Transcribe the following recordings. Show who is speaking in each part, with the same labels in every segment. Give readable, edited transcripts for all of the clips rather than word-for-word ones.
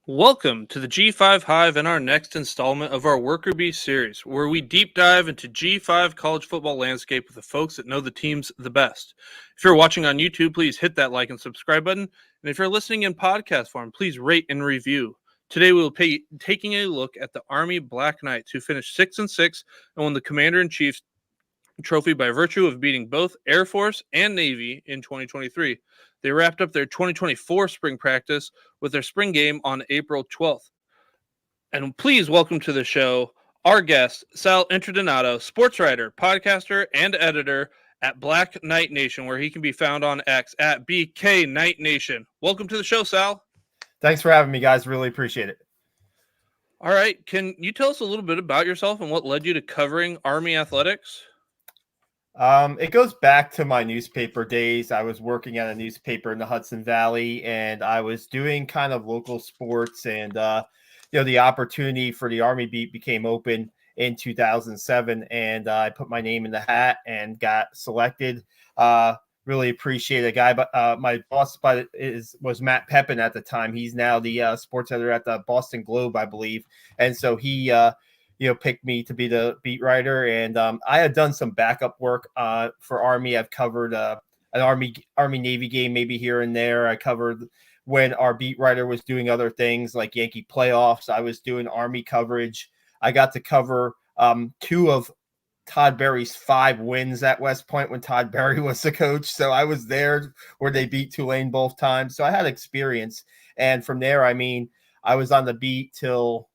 Speaker 1: Welcome to the G5 Hive and our next installment of our Worker Bee series, where we deep dive into G5 college football landscape with the folks that know the teams the best. If you're watching on YouTube, please hit that like and subscribe button. And if you're listening in podcast form, please rate and review. Today we will be taking a look at the Army Black Knights, who finished 6-6 and won the Commander-in-Chief's trophy by virtue of beating both Air Force and Navy in 2023. They wrapped up their 2024 spring practice with their spring game on April 12th. And please welcome to the show our guest, Sal Interdonato, sports writer, podcaster, and editor at Black Knight Nation, where he can be found on X at BK Knight Nation. Welcome to the show, Sal.
Speaker 2: Thanks for having me, guys. Really appreciate it.
Speaker 1: All right. Can you tell us a little bit about yourself and what led you to covering Army athletics?
Speaker 2: It goes back to my newspaper days. I was working at a newspaper in the Hudson Valley, and I was doing kind of local sports. And the opportunity for the Army beat became open in 2007, and I put my name in the hat and got selected. Really appreciate a guy, but my boss was Matt Pepin at the time. He's now the sports editor at the Boston Globe, I believe, and so he picked me to be the beat writer. And I had done some backup work for Army. I've covered an Army Navy game maybe here and there. I covered when our beat writer was doing other things like Yankee playoffs. I was doing Army coverage. I got to cover two of Todd Berry's 5 wins at West Point when Todd Berry was the coach. So I was there where they beat Tulane both times. So I had experience. And from there, I was on the beat till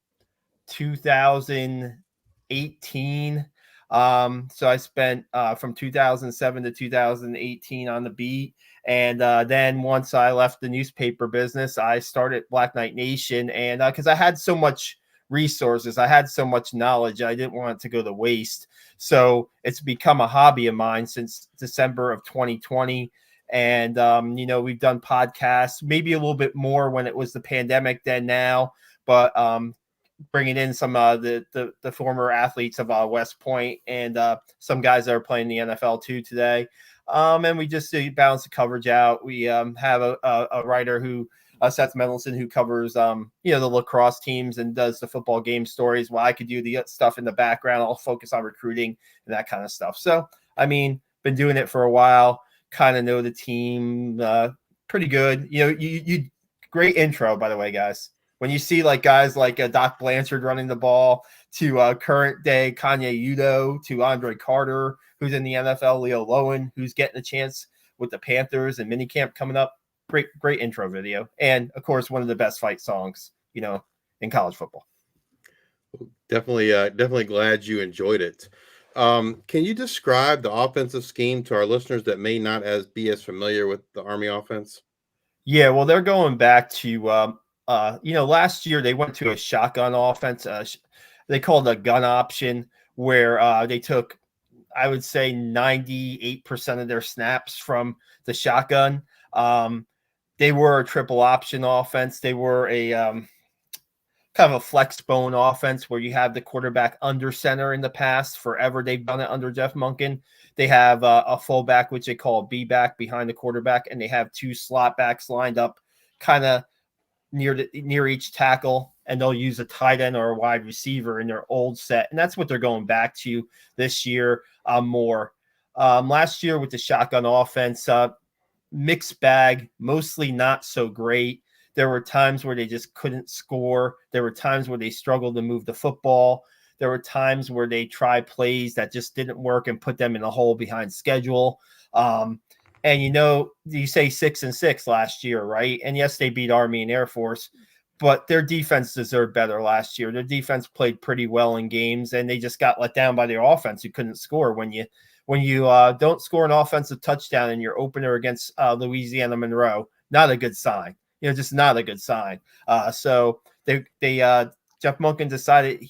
Speaker 2: 2018. So I spent from 2007 to 2018 on the beat. And then once I left the newspaper business, I started Black Knight Nation. And because I had so much resources, I had so much knowledge, I didn't want it to go to waste. So it's become a hobby of mine since December of 2020. And, we've done podcasts, maybe a little bit more when it was the pandemic than now, but bringing in some the former athletes of West Point and some guys that are playing the NFL too today. And we just balance the coverage out. We have a writer who Seth Mendelson, who covers the lacrosse teams and does the football game stories, while I could do the stuff in the background. I'll focus on recruiting and that kind of stuff. So been doing it for a while, kind of know the team pretty good. You great intro, by the way, guys. When you see guys like Doc Blanchard running the ball, to current day Kanye Udo, to Andre Carter, who's in the NFL, Leo Lowen, who's getting a chance with the Panthers and minicamp coming up. Great intro video. And of course, one of the best fight songs, in college football.
Speaker 3: Definitely glad you enjoyed it. Can you describe the offensive scheme to our listeners that may not be as familiar with the Army offense?
Speaker 2: Yeah, well, they're going back to, last year they went to a shotgun offense. They called a gun option, where they took, I would say, 98% of their snaps from the shotgun. They were a triple option offense. They were a kind of a flex bone offense where you have the quarterback under center in the past. Forever they've done it under Jeff Monken. They have a fullback, which they call a B-back, behind the quarterback, and they have 2 slot backs lined up kind of near each tackle, and they'll use a tight end or a wide receiver in their old set. And that's what they're going back to this year more. Last year with the shotgun offense, mixed bag, mostly not so great. There were times where they just couldn't score. There were times where they struggled to move the football. There were times where they tried plays that just didn't work and put them in a hole behind schedule. And you say 6-6 last year, right? And yes, they beat Army and Air Force, but their defense deserved better last year. Their defense played pretty well in games, and they just got let down by their offense, who couldn't score. When you don't score an offensive touchdown in your opener against Louisiana Monroe, not a good sign. Just not a good sign. So Jeff Monken decided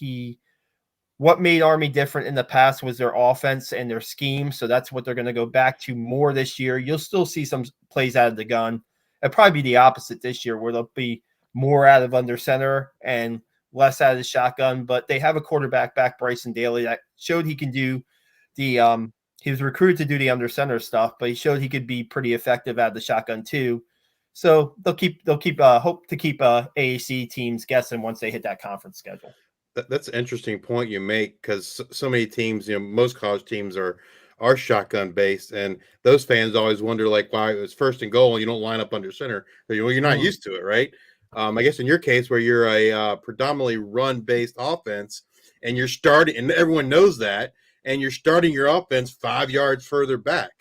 Speaker 2: what made Army different in the past was their offense and their scheme. So that's what they're going to go back to more this year. You'll still see some plays out of the gun. It'll probably be the opposite this year, where they'll be more out of under center and less out of the shotgun. But they have a quarterback back, Bryson Daly, that showed he can do he was recruited to do the under center stuff, but he showed he could be pretty effective out of the shotgun too. So they'll hope to keep AAC teams guessing once they hit that conference schedule.
Speaker 3: That's an interesting point you make, because so many teams, most college teams are shotgun based, and those fans always wonder, like, why it was first and goal and you don't line up under center. You're not used to it, right? I guess in your case, where you're a predominantly run based offense, and you're starting, and everyone knows that, and you're starting your offense 5 yards further back.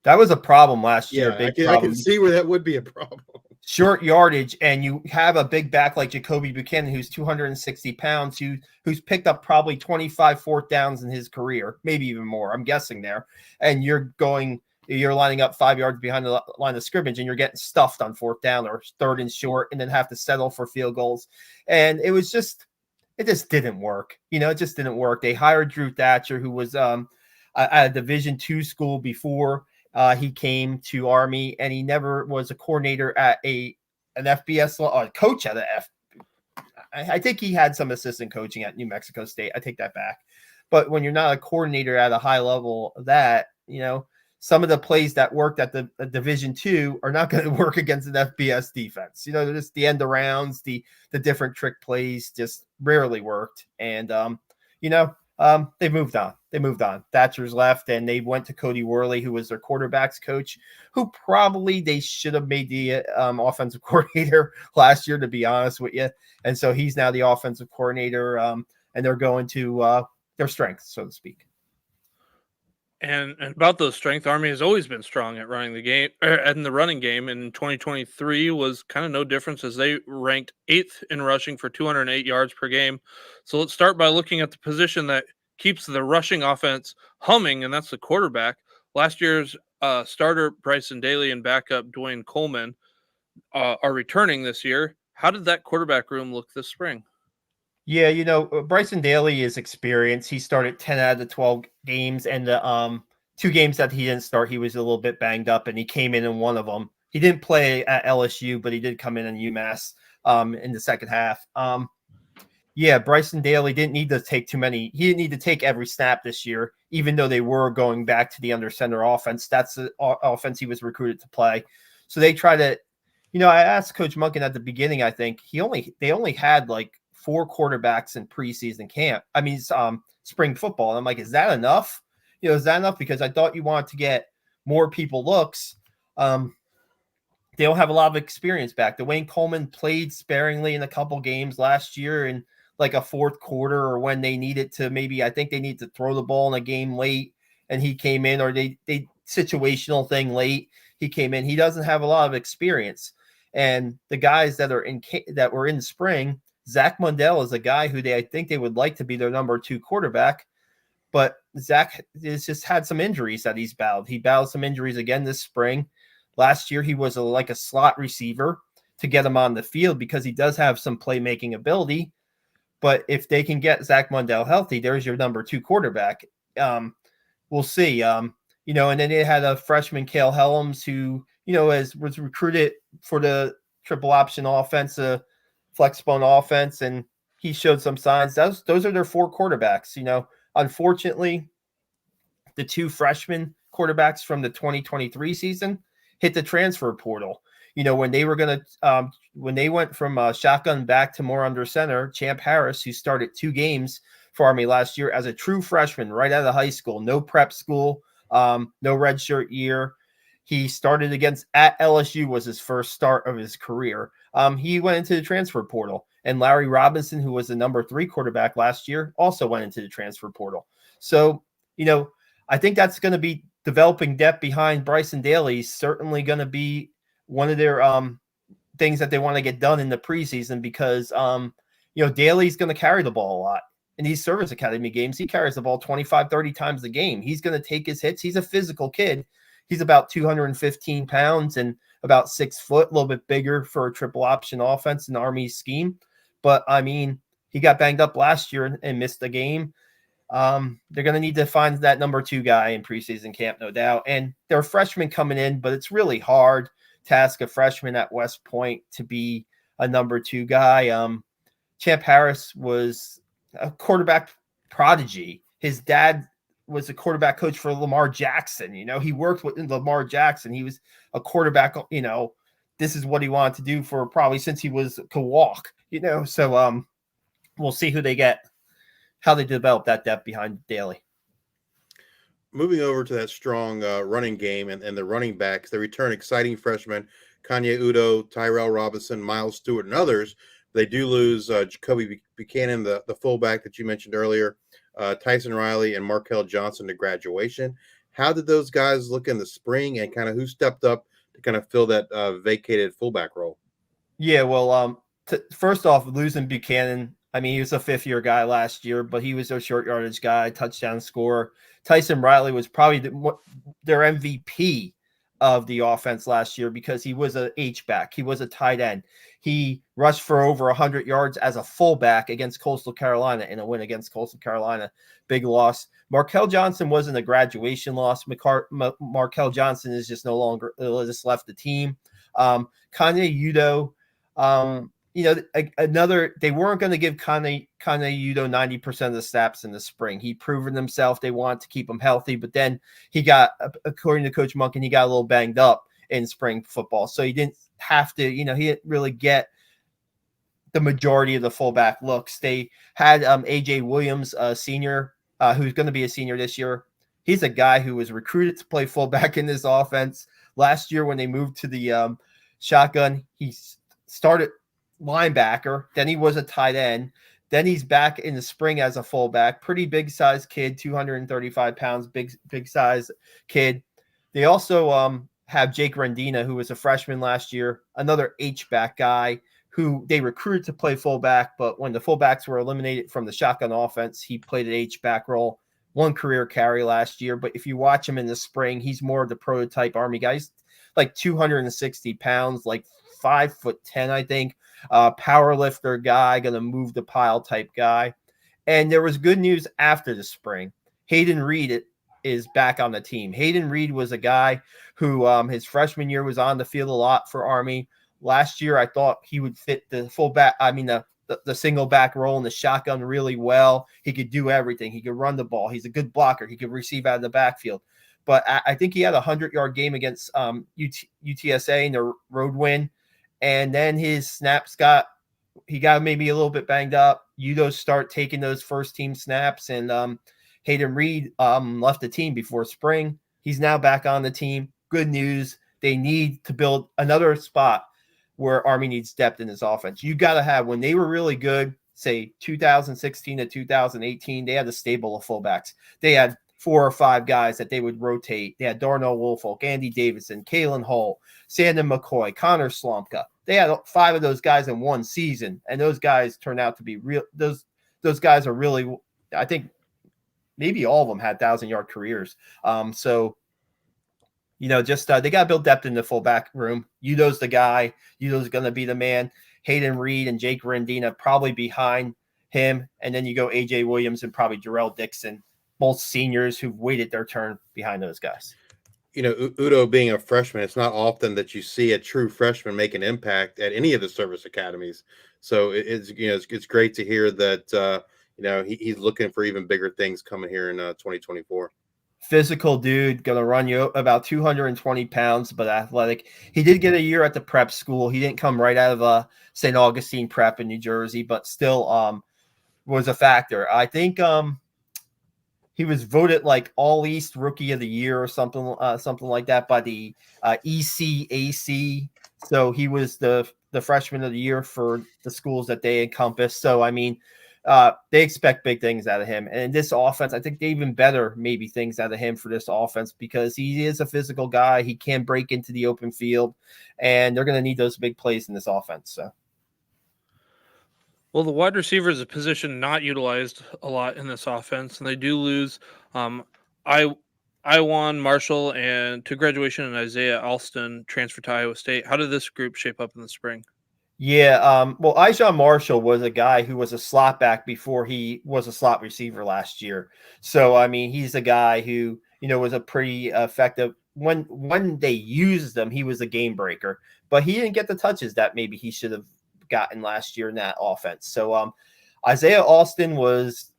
Speaker 2: That was a problem last year.
Speaker 3: Yeah,
Speaker 2: Big
Speaker 3: I
Speaker 2: problem.
Speaker 3: can see where that would be a problem.
Speaker 2: Short yardage, and you have a big back like Jacoby Buchanan, who's 260 pounds, who's picked up probably 25 fourth downs in his career, maybe even more, I'm guessing there. And you're lining up 5 yards behind the line of scrimmage, and you're getting stuffed on fourth down or third and short, and then have to settle for field goals. And it just didn't work. It just didn't work. They hired Drew Thatcher, who was at a Division II school before. He came to Army, and he never was a coordinator at an FBS or a coach at I think he had some assistant coaching at New Mexico State. I take that back. But when you're not a coordinator at a high level, some of the plays that worked at the Division II are not going to work against an FBS defense. Just the end arounds, the different trick plays just rarely worked. And they moved on. Thatcher's left, and they went to Cody Worley, who was their quarterbacks coach, who probably they should have made the offensive coordinator last year, to be honest with you. And so he's now the offensive coordinator, and they're going to their strengths, so to speak.
Speaker 1: And about those strengths, Army has always been strong at running the game, in the running game, and in 2023 was kind of no difference, as they ranked 8th in rushing for 208 yards per game. So let's start by looking at the position that keeps the rushing offense humming, and that's the quarterback. Last year's starter Bryson Daly and backup Dwayne Coleman are returning this year. How did that quarterback room look this spring?
Speaker 2: Yeah, Bryson Daly is experienced. He started 10 out of the 12 games, and the 2 games that he didn't start, he was a little bit banged up, and he came in one of them. He didn't play at LSU, but he did come in UMass in the second half. Bryson Daly didn't need to take he didn't need to take every snap this year, even though they were going back to the under center offense. That's the offense he was recruited to play. So they try to, I asked Coach Munkin at the beginning, I think they only had like 4 quarterbacks in preseason camp. Spring football. And I'm like, is that enough? Is that enough? Because I thought you wanted to get more people looks. They don't have a lot of experience back. Dwayne Coleman played sparingly in a couple games last year in like a fourth quarter, or when they needed to, I think they need to throw the ball in a game late, and he came in, or they situational thing late. He came in. He doesn't have a lot of experience. And the guys that were in spring, Zach Mundell is a guy who I think they would like to be their number 2 quarterback, but Zach has just had some injuries that he's battled. He battled some injuries again this spring. Last year, he was like a slot receiver to get him on the field, because he does have some playmaking ability. But if they can get Zach Mundell healthy, there's your number 2 quarterback. We'll see. And then they had a freshman, Cale Helms, who, was recruited for the triple option offense, flexbone offense, and he showed some signs. Those are their 4 quarterbacks. Unfortunately, the 2 freshman quarterbacks from the 2023 season hit the transfer portal. When they were when they went from shotgun back to more under center, Champ Harris, who started 2 games for Army last year as a true freshman right out of high school, no prep school, no redshirt year. He started at LSU, was his first start of his career. He went into the transfer portal, and Larry Robinson, who was the number 3 quarterback last year, also went into the transfer portal. So, I think that's going to be developing depth behind Bryson Daly. Certainly going to be one of their things that they want to get done in the preseason, because Daly's going to carry the ball a lot. In these service academy games, he carries the ball 25, 30 times a game. He's going to take his hits. He's a physical kid. He's about 215 pounds and about 6 foot, a little bit bigger for a triple option offense in Army's scheme. But he got banged up last year and missed the game. They're going to need to find that number 2 guy in preseason camp, no doubt. And there are freshmen coming in, but it's really hard to ask a freshman at West Point to be a number 2 guy. Champ Harris was a quarterback prodigy. His dad was a quarterback coach for Lamar Jackson. He worked with Lamar Jackson. He was a quarterback, this is what he wanted to do for probably since he could walk, So we'll see who they get, how they develop that depth behind Daly.
Speaker 3: Moving over to that strong running game and the running backs, they return exciting freshmen Kanye Udo, Tyrell Robinson, Miles Stewart, and others. They do lose Jacoby Buchanan, the fullback that you mentioned earlier, Tyson Riley, and Markel Johnson to graduation. How did those guys look in the spring, and kind of who stepped up to kind of fill that vacated fullback role?
Speaker 2: Yeah, well, first off, losing Buchanan, I mean, he was a fifth-year guy last year, but he was their short yardage guy, touchdown scorer. Tyson Riley was probably their MVP of the offense last year because he was a H-back. He was a tight end. He rushed for over 100 yards as a fullback against Coastal Carolina in a win against Coastal Carolina. Big loss. Markel Johnson wasn't a graduation loss. Markel Johnson is just no longer just left the team. Kanye Udo, they weren't going to give Kanye Udo 90% of the snaps in the spring. He proven himself. They wanted to keep him healthy, but then he got, according to Coach Monken, he got a little banged up in spring football. So he didn't have to, he didn't really get the majority of the fullback looks. They had AJ Williams, a senior, who's going to be a senior this year. He's a guy who was recruited to play fullback in this offense. Last year when they moved to the shotgun, he started linebacker, then he was a tight end, then he's back in the spring as a fullback. Pretty big size kid, 235 pounds, big size kid. They also have Jake Rendina, who was a freshman last year, another H-back guy who they recruited to play fullback, but when the fullbacks were eliminated from the shotgun offense, he played an H-back role, one career carry last year. But if you watch him in the spring, he's more of the prototype Army guy. He's like 260 pounds, like 5'10", I think. Power lifter guy, going to move the pile type guy. And there was good news after the spring. Hayden Reed is back on the team. Hayden Reed was a guy who his freshman year was on the field a lot for Army. Last year, I thought he would fit the fullback. I mean, the single back role in the shotgun really well. He could do everything. He could run the ball. He's a good blocker. He could receive out of the backfield. But I think he had a 100-yard game against UTSA in the road win. And then his snaps got maybe a little bit banged up. Udo start taking those first team snaps, and Hayden Reed left the team before spring. He's now back on the team. Good news. They need to build another spot where Army needs depth in his offense. You got to have, when they were really good, say 2016 to 2018, they had a stable of fullbacks. They had 4 or 5 guys that they would rotate. They had Darnell Woolfolk, Andy Davidson, Kalen Hull, Sandon McCoy, Connor Slomka. They had 5 of those guys in one season, and those guys turned out to be real. Those guys are really, I think, maybe all of them had 1,000-yard careers. Just they got to build depth in the fullback room. Udo's the guy. Udo's going to be the man. Hayden Reed and Jake Rendina probably behind him, and then you go AJ Williams and probably Jarrell Dixon, both seniors who've waited their turn behind those guys.
Speaker 3: Udo being a freshman, it's not often that you see a true freshman make an impact at any of the service academies. So it's great to hear that he's looking for even bigger things coming here in 2024.
Speaker 2: Physical dude, gonna run you about 220 pounds, but athletic. He did get a year at the prep school. He didn't come right out of St. Augustine prep in New Jersey, but still was a factor. I think he was voted like All East Rookie of the Year or something like that by the ECAC. So he was the freshman of the year for the schools that they encompass. So I mean, they expect big things out of him. And in this offense, I think they even better maybe things out of him for this offense because he is a physical guy. He can break into the open field, and they're going to need those big plays in this offense. So.
Speaker 1: Well, the wide receiver is a position not utilized a lot in this offense, and they do lose Iwan Marshall and to graduation, and Isaiah Alston transferred to Iowa State. How did this group shape up in the spring?
Speaker 2: Yeah, well, Iwan Marshall was a guy who was a slot back before he was a slot receiver last year. So, I mean, he's a guy who, was a pretty effective. When they used him, he was a game breaker, but he didn't get the touches that maybe he should have gotten last year in that offense. So, Isaiah Alston was,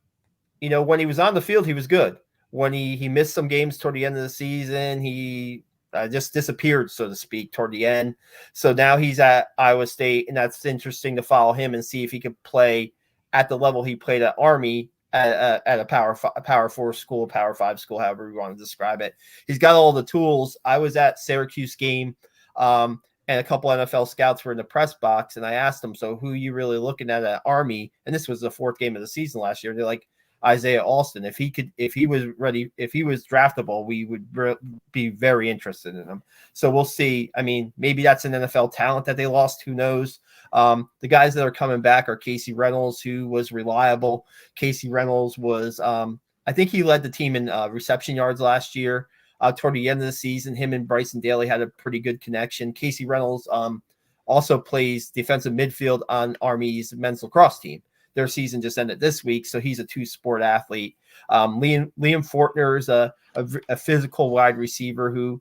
Speaker 2: when he was on the field, he was good. When he missed some games toward the end of the season, he just disappeared, so to speak, toward the end. So now he's at Iowa State, and that's interesting to follow him and see if he could play at the level he played at Army at a Power 4 school, Power 5 school, however you want to describe it. He's got all the tools. I was at Syracuse game, and a couple NFL scouts were in the press box, and I asked them, so who are you really looking at Army? And this was the 4th game of the season last year. They're like, Isaiah Alston. If he was ready, if he was draftable, we would be very interested in him. So we'll see. I mean, maybe that's an NFL talent that they lost. Who knows? The guys that are coming back are Casey Reynolds, who was reliable. Casey Reynolds was, I think he led the team in reception yards last year. Toward the end of the season, him and Bryson Daly had a pretty good connection. Casey Reynolds also plays defensive midfield on Army's men's lacrosse team. Their season just ended this week, so he's a 2-sport athlete. Liam Fortner is a physical wide receiver who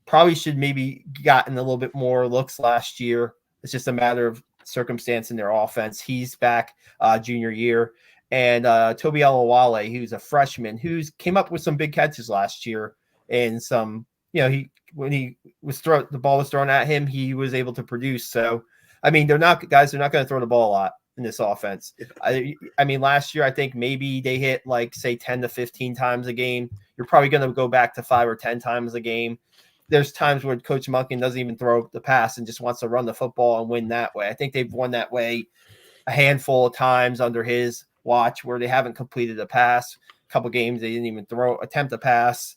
Speaker 2: probably should maybe gotten a little bit more looks last year. It's just a matter of circumstance in their offense. He's back junior year. And Toby Alawale, who's a freshman, who's came up with some big catches last year. And some, when the ball was thrown at him, he was able to produce. So, I mean, they're not going to throw the ball a lot in this offense. I mean, last year, I think maybe they hit like, say, 10 to 15 times a game. You're probably going to go back to 5 or 10 times a game. There's times where Coach Monken doesn't even throw the pass and just wants to run the football and win that way. I think they've won that way a handful of times under his watch where they haven't completed a pass. A couple games they didn't even attempt a pass.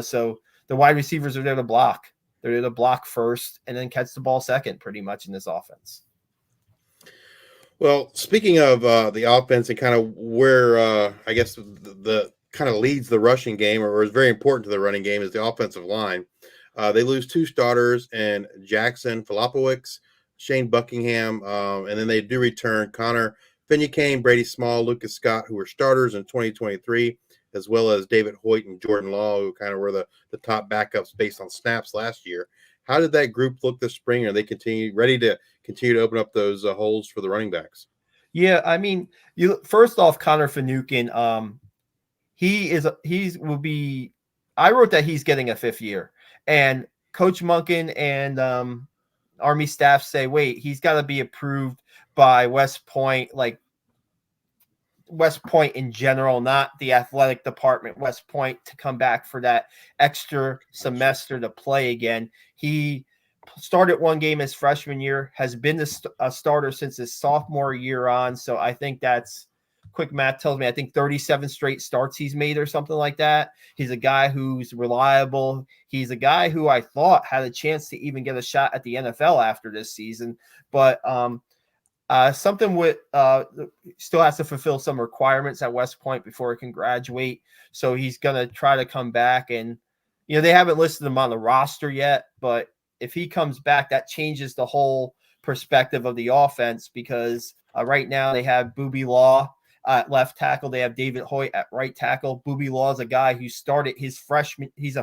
Speaker 2: So the wide receivers are there to block. They're there to block first and then catch the ball second, pretty much in this offense.
Speaker 3: Well, speaking of the offense and kind of where I guess the kind of leads the rushing game or is very important to the running game is the offensive line. They lose 2 starters and Jackson Filipowicz, Shane Buckingham, and then they do return Connor Finucane, Brady Small, Lucas Scott, who were starters in 2023, as well as David Hoyt and Jordan Law, who kind of were the top backups based on snaps last year. How did that group look this spring? Are they ready to continue to open up those holes for the running backs?
Speaker 2: Yeah, I mean, first off, Connor Finucane, I wrote that he's getting a 5th year, and Coach Monken and Army staff say, wait, he's got to be approved by West Point, like West Point in general, not the athletic department, West Point, to come back for that extra semester to play again. He started 1 game his freshman year, has been a starter since his sophomore year on. So I think that's quick math tells me, I think 37 straight starts he's made or something like that. He's a guy who's reliable. He's a guy who I thought had a chance to even get a shot at the NFL after this season. But something with still has to fulfill some requirements at West Point before he can graduate. So he's going to try to come back. And, they haven't listed him on the roster yet. But if he comes back, that changes the whole perspective of the offense because right now they have Booby Law at left tackle. They have David Hoyt at right tackle. Booby Law is a guy who started his freshman. He's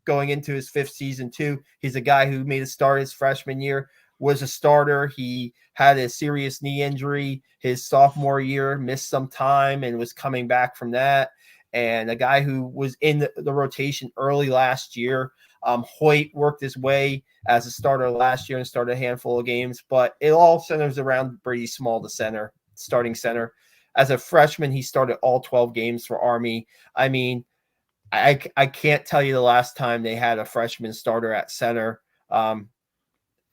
Speaker 2: going into his 5th season too. He's a guy who made a start his freshman year, was a starter. He had a serious knee injury his sophomore year, missed some time and was coming back from that. And a guy who was in the rotation early last year. Hoyt worked his way as a starter last year and started a handful of games, but it all centers around Brady Small, the starting center. As a freshman, he started all 12 games for Army. I mean, I can't tell you the last time they had a freshman starter at center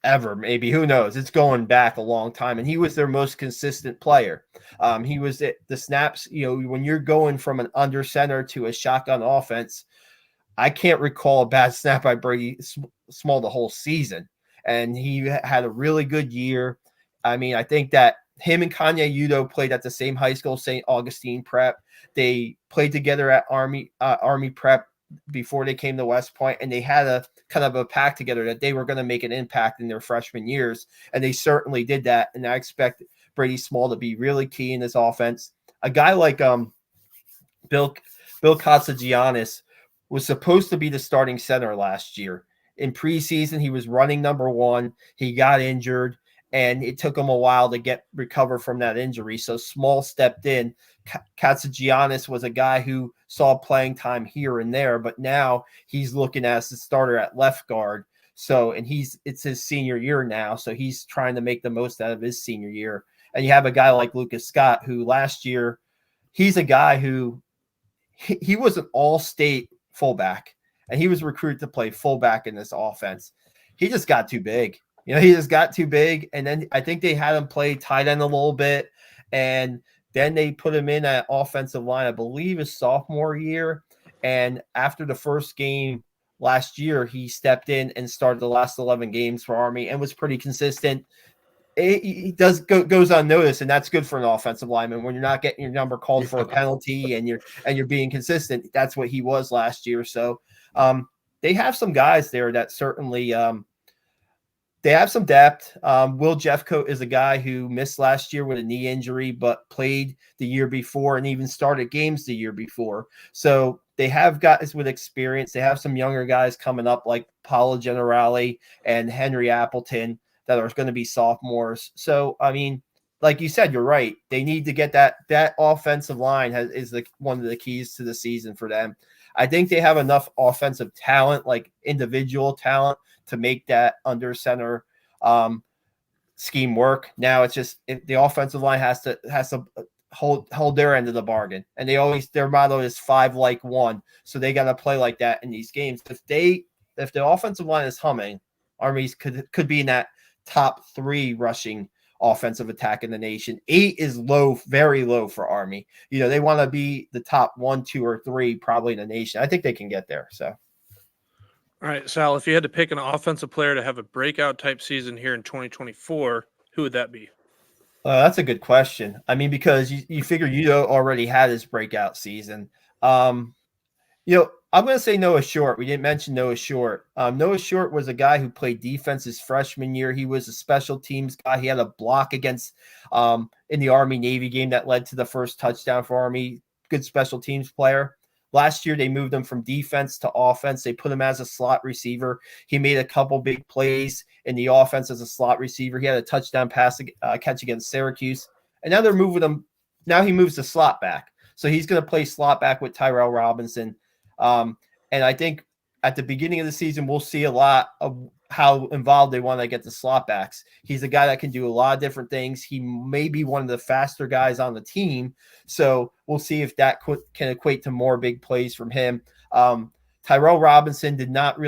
Speaker 2: ever. Maybe, who knows? It's going back a long time. And he was their most consistent player. He was the snaps, when you're going from an under center to a shotgun offense, I can't recall a bad snap by Brady Small the whole season. And he had a really good year. I mean, I think that him and Kanye Udo played at the same high school, St. Augustine Prep. They played together at Army Prep before they came to West Point, and they had a kind of a pact together that they were going to make an impact in their freshman years, and they certainly did that. And I expect Brady Small to be really key in this offense. A guy like Bill Katsagiannis was supposed to be the starting center last year. In preseason, he was running number 1. He got injured, and it took him a while to recover from that injury. So Small stepped in Katsigiannis was a guy who saw playing time here and there, but now he's looking as the starter at left guard. So, and it's his senior year now, so he's trying to make the most out of his senior year. And you have a guy like Lucas Scott, who last year, he's a guy who he was an all-state fullback, and he was recruited to play fullback in this offense. He just got too big. He just got too big, and then I think they had him play tight end a little bit, and then they put him in at offensive line, I believe his sophomore year. And after the first game last year, he stepped in and started the last 11 games for Army and was pretty consistent. He goes unnoticed, and that's good for an offensive lineman when you're not getting your number called for a penalty and you're being consistent. That's what he was last year. So they have some guys there that certainly they have some depth. Will Jeffcoat is a guy who missed last year with a knee injury, but played the year before and even started games the year before. So they have guys with experience. They have some younger guys coming up like Paulo Generale and Henry Appleton that are going to be sophomores. So, I mean, like you said, you're right. They need to get that offensive line is one of the keys to the season for them. I think they have enough offensive talent, like individual talent, to make that under center scheme work. Now it's just the offensive line has to hold their end of the bargain, and their motto is 5-like-1, so they got to play like that in these games. If the offensive line is humming, Army's could be in that top 3 rushing offensive attack in the nation. 8 is low, very low for Army. They want to be the top 1, 2, or 3 probably in the nation. I think they can get there. So.
Speaker 1: All right, Sal, if you had to pick an offensive player to have a breakout type season here in 2024, who would that be?
Speaker 2: That's a good question. I mean, because you figure already had his breakout season. I'm going to say Noah Short. We didn't mention Noah Short. Noah Short was a guy who played defense his freshman year. He was a special teams guy. He had a block against in the Army-Navy game that led to the first touchdown for Army. Good special teams player. Last year, they moved him from defense to offense. They put him as a slot receiver. He made a couple big plays in the offense as a slot receiver. He had a touchdown pass catch against Syracuse. And now they're moving him. Now he moves to slot back. So he's going to play slot back with Tyrell Robinson. And I think at the beginning of the season, we'll see a lot of how involved they want to get the slot backs. He's a guy that can do a lot of different things. He may be one of the faster guys on the team. So we'll see if that can equate to more big plays from him. Tyrell Robinson did not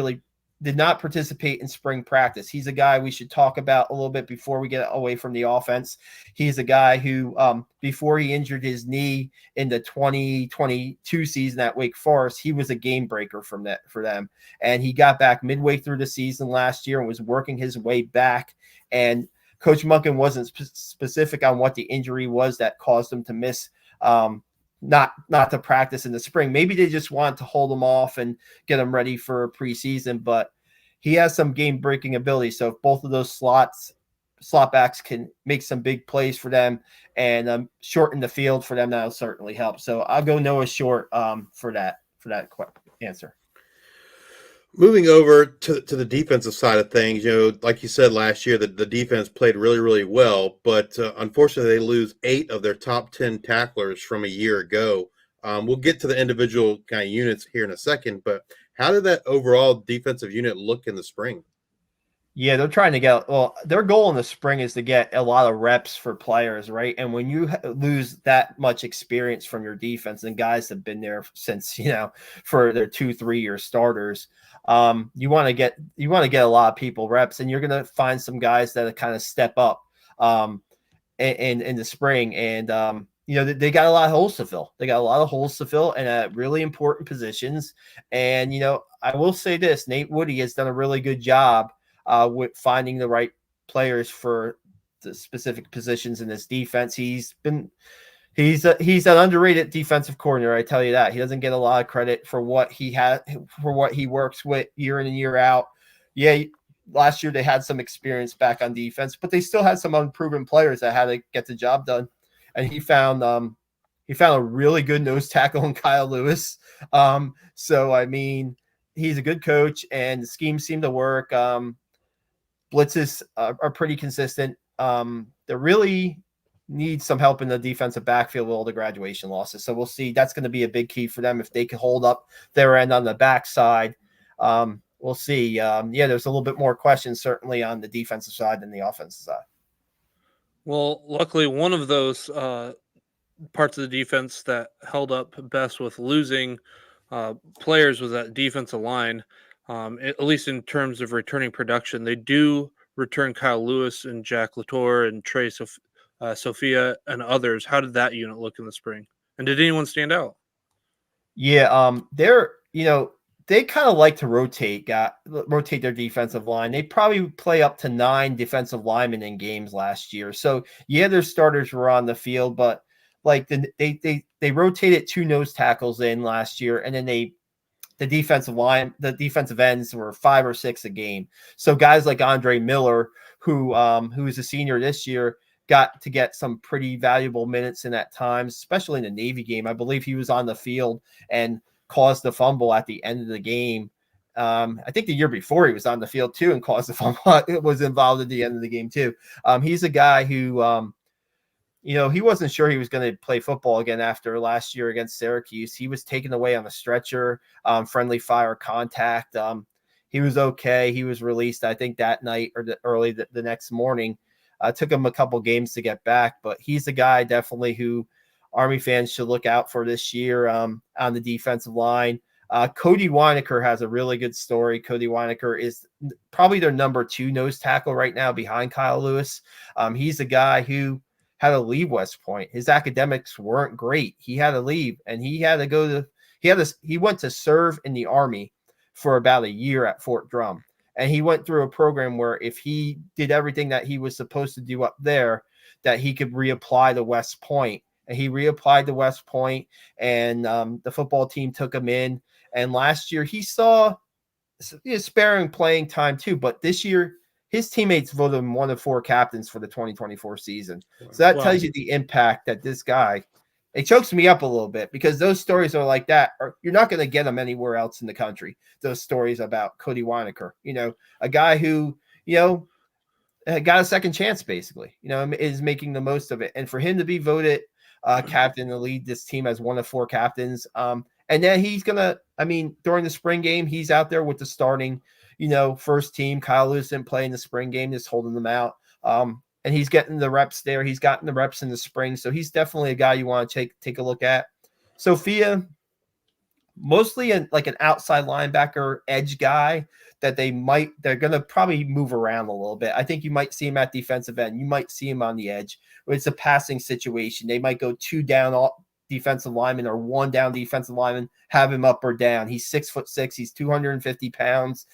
Speaker 2: participate in spring practice. He's a guy we should talk about a little bit before we get away from the offense. He's a guy who, before he injured his knee in the 2022 season at Wake Forest, he was a game breaker for them. And he got back midway through the season last year and was working his way back. And Coach Munkin wasn't specific on what the injury was that caused him to miss not to practice in the spring. Maybe they just want to hold him off and get him ready for preseason, but he has some game breaking ability. So if both of those slot backs can make some big plays for them and shorten the field for them, that'll certainly help. So I'll go Noah Short for that answer.
Speaker 3: Moving over to the defensive side of things, like you said last year, the defense played really, really well, but unfortunately they lose 8 of their top 10 tacklers from a year ago. We'll get to the individual kind of units here in a second, but how did that overall defensive unit look in the spring?
Speaker 2: Yeah, they're trying to their goal in the spring is to get a lot of reps for players, right? And when you lose that much experience from your defense and guys have been there since, for their 2-3 year starters, you want to get a lot of people reps, and you're going to find some guys that kind of step up in the spring. And, they got a lot of holes to fill. They got a lot of holes to fill and at really important positions. And, I will say this, Nate Woody has done a really good job with finding the right players for the specific positions in this defense. He's an underrated defensive coordinator. I tell you that. He doesn't get a lot of credit for what he works with year in and year out. Yeah, last year they had some experience back on defense, but they still had some unproven players that had to get the job done. And he found a really good nose tackle in Kyle Lewis. So I mean, he's a good coach, and the scheme seemed to work. Blitzes are pretty consistent. They're really need some help in the defensive backfield with all the graduation losses. So we'll see. That's going to be a big key for them if they can hold up their end on the backside. We'll see. There's a little bit more questions certainly on the defensive side than the offensive side.
Speaker 1: Well, luckily, one of those parts of the defense that held up best with losing players was that defensive line. At least in terms of returning production, they do return Kyle Lewis and Jack Latour and Trey Sophia and others. How did that unit look in the spring? And did anyone stand out?
Speaker 2: Yeah, they kind of like to rotate their defensive line. They probably play up to 9 defensive linemen in games last year. So yeah, their starters were on the field, but like they rotated 2 nose tackles in last year, and then the defensive ends were 5 or 6 a game. So guys like Andre Miller, who is a senior this year, got to get some pretty valuable minutes in at times, especially in the Navy game. I believe he was on the field and caused the fumble at the end of the game. I think the year before he was on the field too and caused the fumble. It was involved at the end of the game too. He's a guy who, he wasn't sure he was going to play football again after last year against Syracuse. He was taken away on a stretcher, friendly fire contact. He was okay. He was released, I think, that night or the next morning. Took him a couple games to get back, but he's a guy definitely who Army fans should look out for this year on the defensive line. Cody Weineker has a really good story. Cody Weineker is probably their number 2 nose tackle right now behind Kyle Lewis. He's a guy who had to leave West Point. His academics weren't great. He had to leave, and he went to serve in the Army for about a year at Fort Drum. And he went through a program where if he did everything that he was supposed to do up there, that he could reapply to West Point. And he reapplied to West Point, and the football team took him in. And last year he saw sparing playing time too. But this year his teammates voted him one of 4 captains for the 2024 season. So that tells you the impact that this guy. It chokes me up a little bit because those stories are like that. You're not going to get them anywhere else in the country. Those stories about Cody Weineker, a guy who, got a second chance, basically, is making the most of it. And for him to be voted captain to lead this team as one of 4 captains. And then he's going to, during the spring game, he's out there with the starting, first team. Kyle Lewis didn't play in the spring game, just holding them out. And he's getting the reps there. He's gotten the reps in the spring. So he's definitely a guy you want to take a look at. Sophia, mostly an outside linebacker edge guy that they're going to probably move around a little bit. I think you might see him at defensive end. You might see him on the edge. It's a passing situation. They might go 2 down defensive lineman or 1 down defensive lineman, have him up or down. He's 6'6". He's 250 pounds.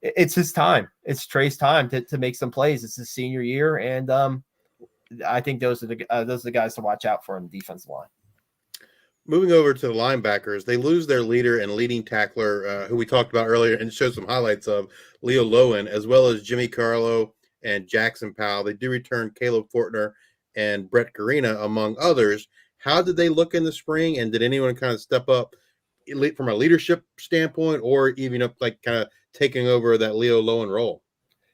Speaker 2: It's his time. It's Trey's time to make some plays. It's his senior year, and I think those are the guys to watch out for in the defensive line.
Speaker 3: Moving over to the linebackers, they lose their leader and leading tackler, who we talked about earlier and showed some highlights of, Leo Lowen, as well as Jimmy Carlo and Jackson Powell. They do return Caleb Fortner and Brett Garina, among others. How did they look in the spring, and did anyone kind of step up from a leadership standpoint, or even up kind of taking over that Leo Lowen role?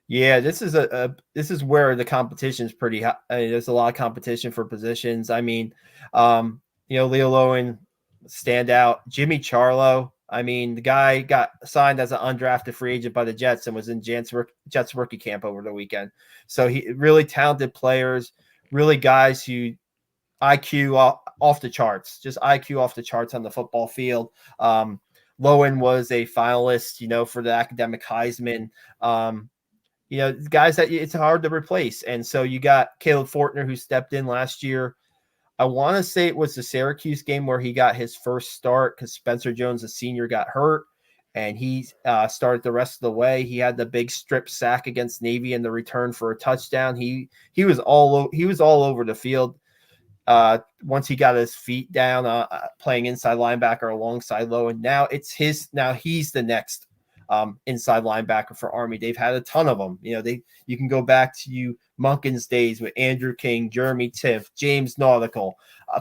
Speaker 2: Yeah, this is where the competition is pretty high. There's a lot of competition for positions. Leo Lowen stand out. Jimmy Charlo. The guy got signed as an undrafted free agent by the Jets and was in Jets rookie camp over the weekend. So he really talented players, really guys who IQ off the charts, just IQ off the charts on the football field. Lowen was a finalist, for the academic Heisman. Guys that it's hard to replace. And so you got Caleb Fortner, who stepped in last year. I want to say it was the Syracuse game where he got his first start because Spencer Jones, the senior, got hurt, and he started the rest of the way. He had the big strip sack against Navy in the return for a touchdown. He was all over the field. Once he got his feet down, playing inside linebacker alongside Lowen. Now he's the next inside linebacker for Army. They've had a ton of them. You can go back to Monken's days with Andrew King, Jeremy Tiff, James Nautical,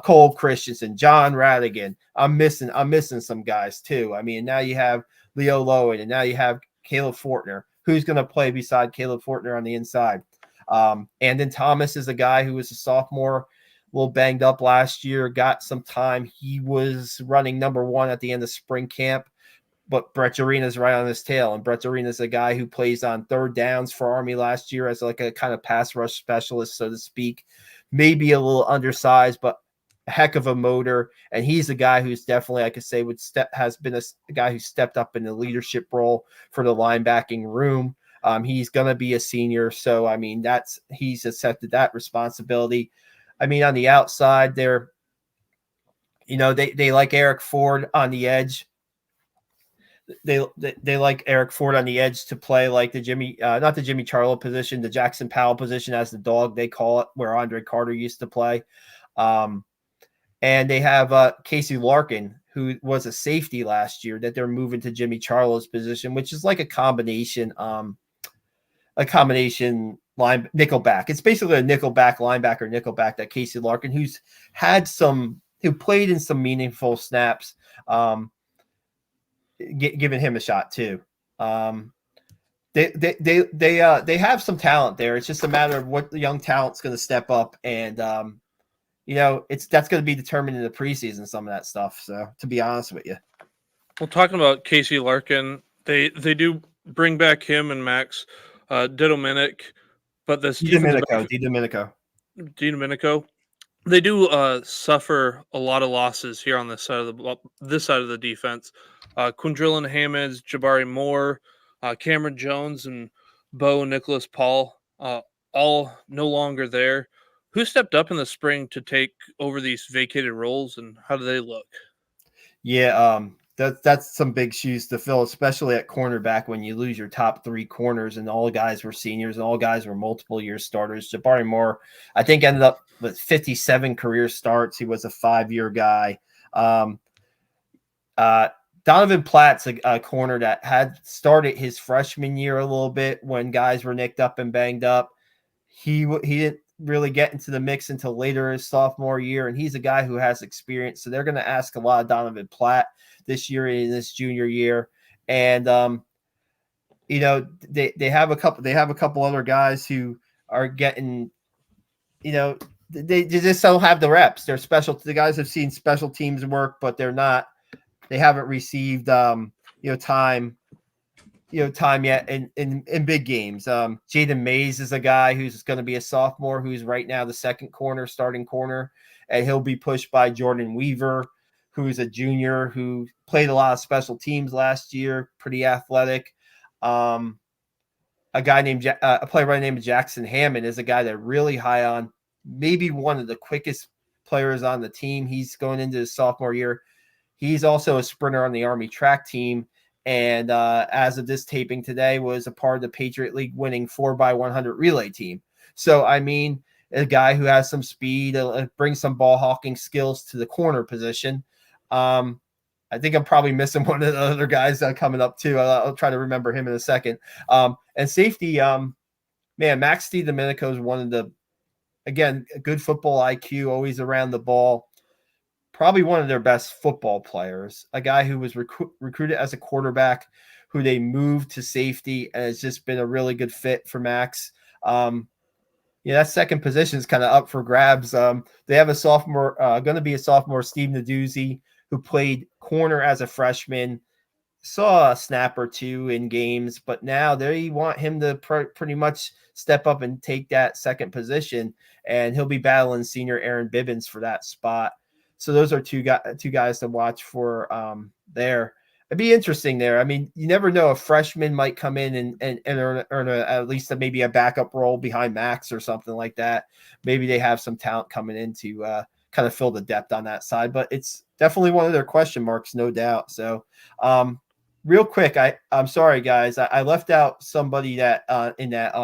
Speaker 2: Cole Christensen, John Radigan. I'm missing some guys too. Now you have Leo Lowen, and now you have Caleb Fortner. Who's going to play beside Caleb Fortner on the inside? And then Thomas is a guy who was a sophomore, a little banged up last year, got some time. He was running number 1 at the end of spring camp, but Brett Arena's right on his tail. And Brett Arena's a guy who plays on third downs for Army last year as like a kind of pass rush specialist, so to speak. Maybe a little undersized, but a heck of a motor. And he's a guy who's definitely, I could say, has been a guy who stepped up in the leadership role for the linebacking room. He's going to be a senior. So, I mean, he's accepted that responsibility. I mean, on the outside there, they like Eric Ford on the edge. They like Eric Ford on the edge to play like the not the Jimmy Charlo position, the Jackson Powell position as the dog, they call it, where Andre Carter used to play. And they have Casey Larkin, who was a safety last year, that they're moving to Jimmy Charlo's position, which is like a combination line nickelback. It's basically a nickelback nickelback that Casey Larkin, who played in some meaningful snaps, giving him a shot too. They have some talent there. It's just a matter of what the young talent's going to step up, and that's going to be determined in the preseason, some of that stuff. So, to be honest with you,
Speaker 1: well, talking about Casey Larkin, they do bring back him and Max Didomenic, but this
Speaker 2: DiDomenico.
Speaker 1: They do suffer a lot of losses here on this side of the defense. Quindrillin Hammonds, Jabari Moore, Cameron Jones, and Bo Nicholas Paul, all no longer there. Who stepped up in the spring to take over these vacated roles, and how do they look?
Speaker 2: Yeah, that's some big shoes to fill, especially at cornerback when you lose your top 3 corners and all guys were seniors and all guys were multiple year starters. Jabari Moore, I think, ended up with 57 career starts. He was a 5-year guy. Donovan Platt's a corner that had started his freshman year a little bit when guys were nicked up and banged up. He didn't really get into the mix until later his sophomore year, and he's a guy who has experience. So they're going to ask a lot of Donovan Platt this year in this junior year. And they have a couple other guys who are getting, they just don't have the reps. They're the guys have seen special teams work, but they haven't received time yet in big games. Jaden Mays is a guy who's going to be a sophomore, who's right now the starting corner, and he'll be pushed by Jordan Weaver, who's a junior who played a lot of special teams last year, pretty athletic. A player named Jackson Hammond is a guy that really high on, maybe one of the quickest players on the team. He's going into his sophomore year. He's also a sprinter on the Army track team. And as of this taping today, was a part of the Patriot League winning 4x100 relay team. So, I mean, a guy who has some speed, brings some ball hawking skills to the corner position. I think I'm probably missing one of the other guys coming up too. I'll try to remember him in a second. And safety, Max DiDomenico is one of the, again, good football IQ, always around the ball. Probably one of their best football players, a guy who was recruited as a quarterback, who they moved to safety, and has just been a really good fit for Max. That second position is kind of up for grabs. They have a sophomore, going to be a sophomore, Steve Naduzzi, who played corner as a freshman, saw a snap or two in games, but now they want him to pretty much step up and take that second position, and he'll be battling senior Aaron Bibbins for that spot. So those are two guys to watch for there. It'd be interesting there. I mean, you never know, a freshman might come in and earn at least maybe a backup role behind Max or something like that. Maybe they have some talent coming in to kind of fill the depth on that side, but it's definitely one of their question marks, no doubt. So real quick, I'm sorry, guys. I left out somebody that in that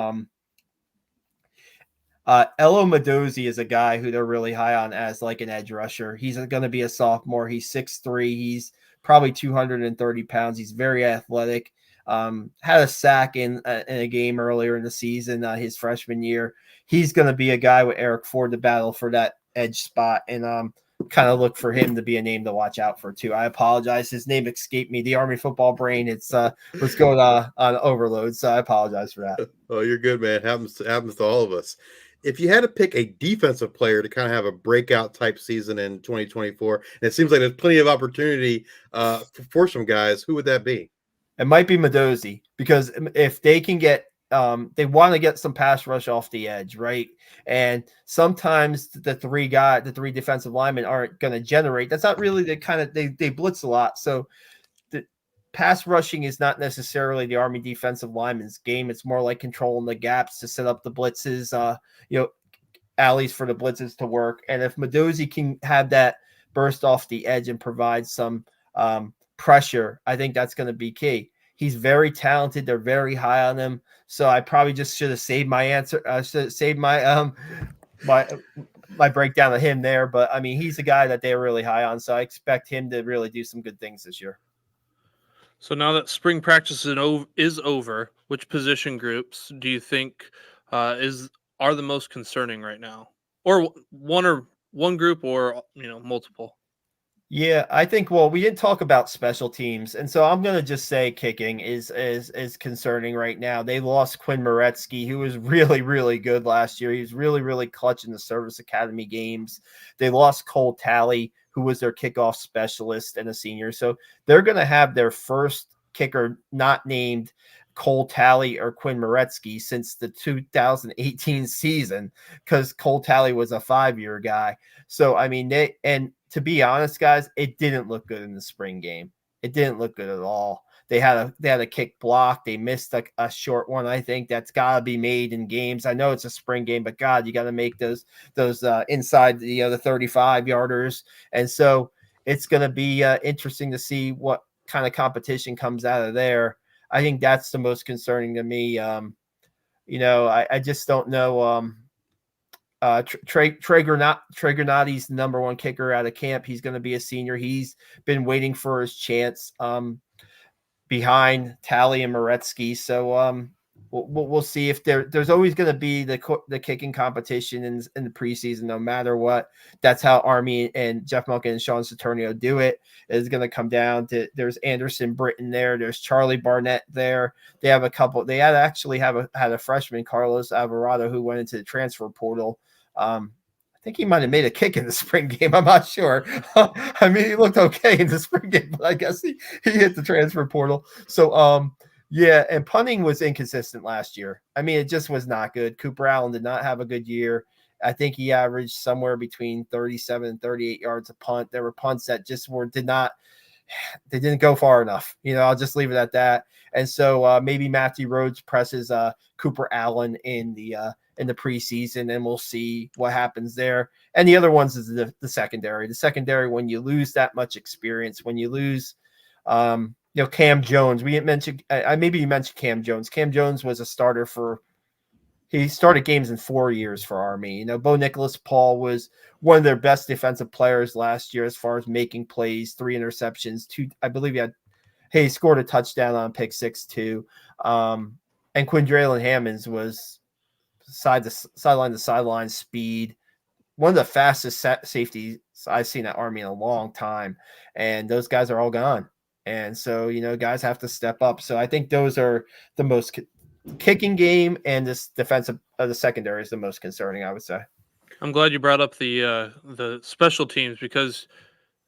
Speaker 2: Elo Madozi is a guy who they're really high on as like an edge rusher. He's going to be a sophomore. He's 6'3". He's probably 230 pounds. He's very athletic. Had a sack in a game earlier in the season, his freshman year. He's going to be a guy with Eric Ford to battle for that edge spot. And kind of look for him to be a name to watch out for too. I apologize. His name escaped me. The Army football brain. It's was going on overload. So I apologize for that.
Speaker 3: Oh, you're good, man. Happens to all of us. If you had to pick a defensive player to kind of have a breakout type season in 2024, and it seems like there's plenty of opportunity for some guys, who would that be?
Speaker 2: It might be Mendoza, because if they can get they want to get some pass rush off the edge, right? And sometimes the three defensive linemen aren't going to generate. That's not really the kind of they blitz a lot. So the pass rushing is not necessarily the Army defensive lineman's game. It's more like controlling the gaps to set up the blitzes, alleys for the blitzes to work. And if Mendoza can have that burst off the edge and provide some pressure, I think that's going to be key. He's very talented. They're very high on him. So I probably just should have saved my answer. I should have saved my my breakdown of him there. But I mean, he's a guy that they're really high on. So I expect him to really do some good things this year.
Speaker 1: So now that spring practice is over, which position groups do you think are the most concerning right now, or one group, or multiple?
Speaker 2: Yeah, I think. Well, we didn't talk about special teams, and so I'm gonna just say kicking is concerning right now. They lost Quinn Moretsky, who was really, really good last year. He was really, really clutch in the Service Academy games. They lost Cole Talley, who was their kickoff specialist and a senior. So they're gonna have their first kicker not named Cole Talley or Quinn Moretsky since the 2018 season, because Cole Talley was a 5-year guy. So I mean, to be honest, guys, it didn't look good in the spring game. It didn't look good at all. They had a kick block. They missed a short one. I think that's got to be made in games. I know it's a spring game, but God, you got to make those inside the 35-yarders. And so it's going to be interesting to see what kind of competition comes out of there. I think that's the most concerning to me. I just don't know. Trey Granati's the number one kicker out of camp. He's going to be a senior. He's been waiting for his chance behind Talley and Moretsky. So we'll see if there's always going to be the kicking competition in the preseason, no matter what. That's how Army and Jeff Monken and Sean Saturnio do it. It's going to come down to there's Anderson Britton there. There's Charlie Barnett there. They have a couple. They had a freshman, Carlos Alvarado, who went into the transfer portal. I think he might have made a kick in the spring game. I'm not sure. I mean, he looked okay in the spring game, but I guess he hit the transfer portal. So, yeah, and punting was inconsistent last year. I mean, it just was not good. Cooper Allen did not have a good year. I think he averaged somewhere between 37 and 38 yards a punt. There were punts that just they didn't go far enough. I'll just leave it at that. And so maybe Matthew Rhodes presses Cooper Allen in the preseason, and we'll see what happens there. And the other ones is the secondary. The secondary, when you lose that much experience, when you lose, Cam Jones. We didn't mention. Maybe you mentioned Cam Jones. Cam Jones was a starter he started games in 4 years for Army. Bo Nicholas Paul was one of their best defensive players last year as far as making plays, 3 interceptions, 2. I believe he scored a touchdown on pick 6 too. And Quindraylon Hammonds was sideline to sideline speed, one of the fastest safeties I've seen at Army in a long time. And those guys are all gone. And so, guys have to step up. So I think those are the most kicking game, and this defensive the secondary is the most concerning, I would say.
Speaker 1: I'm glad you brought up the special teams, because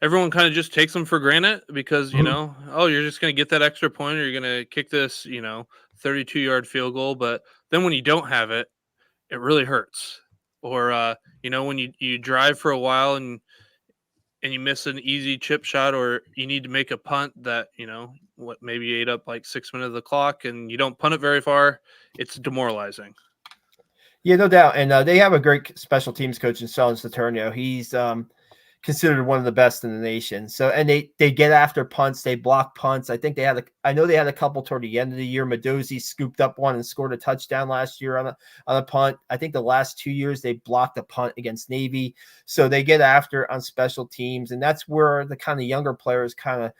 Speaker 1: everyone kind of just takes them for granted, because you're just going to get that extra point, or you're going to kick this 32-yard field goal, but then when you don't have it, it really hurts. Or when you drive for a while and you miss an easy chip shot, or you need to make a punt that maybe you ate up like 6 minutes of the clock and you don't punt it very far, it's demoralizing.
Speaker 2: Yeah, no doubt. And they have a great special teams coach in Sean Saturnio. He's considered one of the best in the nation. So, and they get after punts, they block punts. I think I know they had a couple toward the end of the year. Mendoza scooped up one and scored a touchdown last year on a punt. I think the last 2 years they blocked a punt against Navy. So they get after on special teams, and that's where the kind of younger players kind of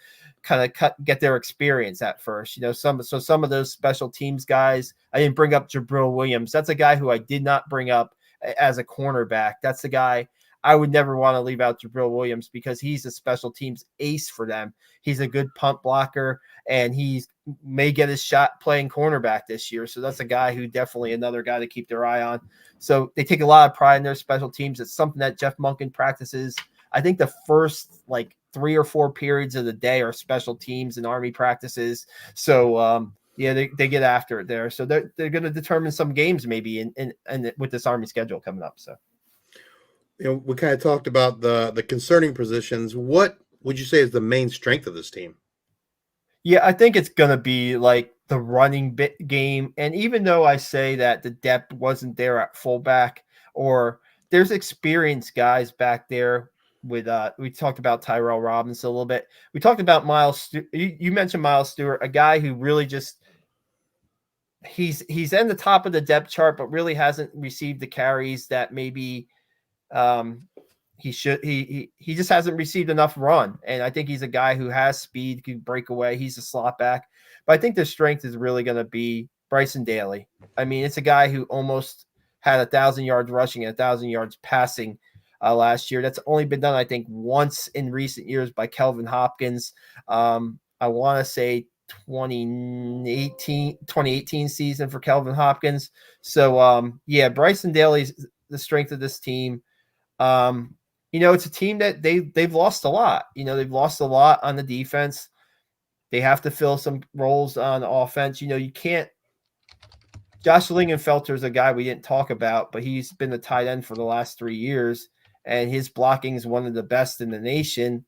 Speaker 2: get their experience at first. Some of those special teams guys. I didn't bring up Jabril Williams. That's a guy who I did not bring up as a cornerback. That's the guy I would never want to leave out Jabril Williams because he's a special teams ace for them. He's a good punt blocker, and he may get his shot playing cornerback this year. So that's a guy who definitely another guy to keep their eye on. So they take a lot of pride in their special teams. It's something that Jeff Monken practices. I think the first 3 or 4 periods of the day are special teams and Army practices. So yeah, they get after it there. So they're going to determine some games maybe in with this Army schedule coming up. So
Speaker 3: we kind of talked about the concerning positions. What would you say is the main strength of this team?
Speaker 2: Yeah, I think it's going to be the running bit game. And even though I say that the depth wasn't there at fullback, or there's experienced guys back there with we talked about Tyrell Robinson a little bit. We talked about Miles. You mentioned Miles Stewart, a guy who really just he's in the top of the depth chart, but really hasn't received the carries that maybe he should. He just hasn't received enough run, and I think he's a guy who has speed, can break away. He's a slot back, but I think the strength is really going to be Bryson Daly. I mean, it's a guy who almost had 1,000 yards rushing and 1,000 yards passing last year. That's only been done, I think, once in recent years by Kelvin Hopkins. I want to say 2018 season for Kelvin Hopkins. So yeah, Bryson Daly's the strength of this team. It's a team that they've lost a lot. They've lost a lot on the defense. They have to fill some roles on offense. You can't. Josh Lingenfelter is a guy we didn't talk about, but he's been the tight end for the last 3 years, and his blocking is one of the best in the nation.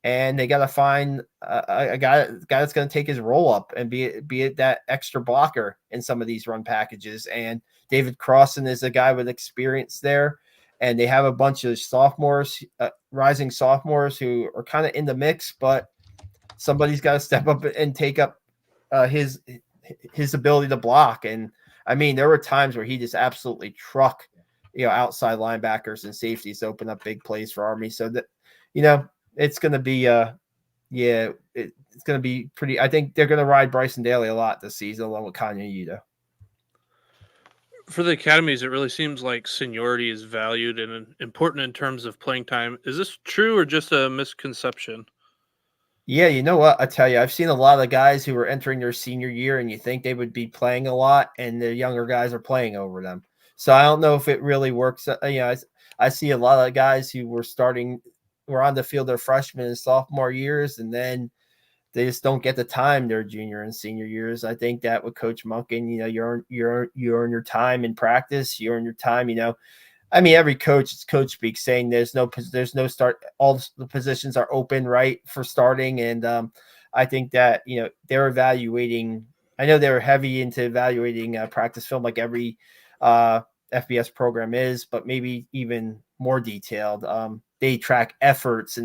Speaker 2: And they got to find a guy that's going to take his role up and be it that extra blocker in some of these run packages. And David Crossan is a guy with experience there. And they have a bunch of sophomores, rising sophomores who are kind of in the mix, but somebody's got to step up and take up his ability to block. And I mean, there were times where he just absolutely truck, outside linebackers and safeties to open up big plays for Army. So that, it's going to be, it's going to be pretty. I think they're going to ride Bryson Daly a lot this season, along with Kanye Yuta.
Speaker 1: For the academies, it really seems like seniority is valued and important in terms of playing time. Is this true or just a misconception?
Speaker 2: Yeah, you know what? I tell you, I've seen a lot of guys who are entering their senior year, and you think they would be playing a lot, and the younger guys are playing over them. So I don't know if it really works. I see a lot of guys who were on the field their freshman and sophomore years, and then they just don't get the time their junior and senior years. I think that with Coach Monken, you earn your time in practice, you earn your time. I mean, every coach, it's coach speak, saying there's no start. All the positions are open, right, for starting. And I think that, they're evaluating. I know they're heavy into evaluating practice film like every FBS program is, but maybe even more detailed. They track efforts,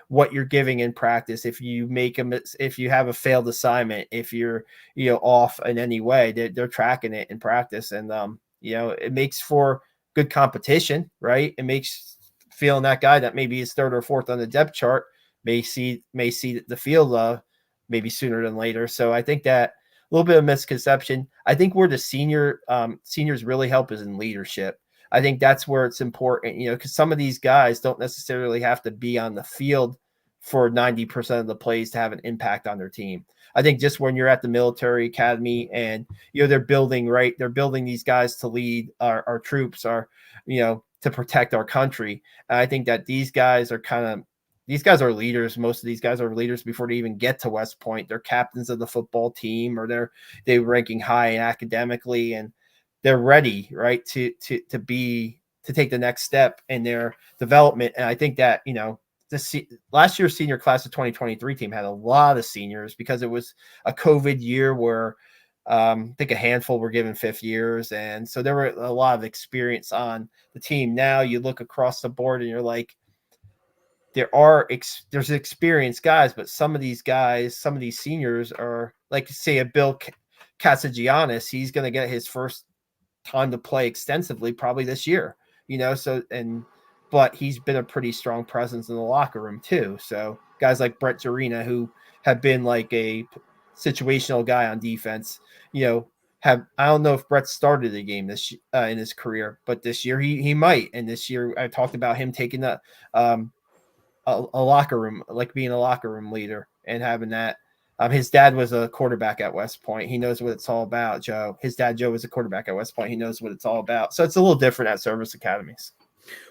Speaker 2: what you're giving in practice. If you have a failed assignment, if you're, off in any way, they're tracking it in practice. And, it makes for good competition, right? It makes feeling that guy that maybe is third or fourth on the depth chart may see the field maybe sooner than later. So I think that a little bit of misconception. I think where the seniors really help is in leadership. I think that's where it's important, because some of these guys don't necessarily have to be on the field for 90% of the plays to have an impact on their team. I think just when you're at the military academy and, they're building these guys to lead our troops, to protect our country. And I think that these guys are leaders. Most of these guys are leaders before they even get to West Point. They're captains of the football team, or they're ranking high academically, and they're ready, right, to take the next step in their development. And I think that, last year's senior class of 2023 team had a lot of seniors because it was a COVID year where I think a handful were given 5th years. And so there were a lot of experience on the team. Now you look across the board and you're like, there's experienced guys, but some of these seniors are like, say, a Bill Catsigiannis. He's going to get his first time to play extensively probably this year, but he's been a pretty strong presence in the locker room too. So guys like Brett Jarena, who have been like a situational guy on defense, I don't know if Brett started a game this in his career, but this year he might. And this year I talked about him taking a locker room, like being a locker room leader and having that. His dad was a quarterback at West Point. He knows what it's all about, Joe. His dad, Joe, was a quarterback at West Point. He knows what it's all about. So it's a little different at service academies.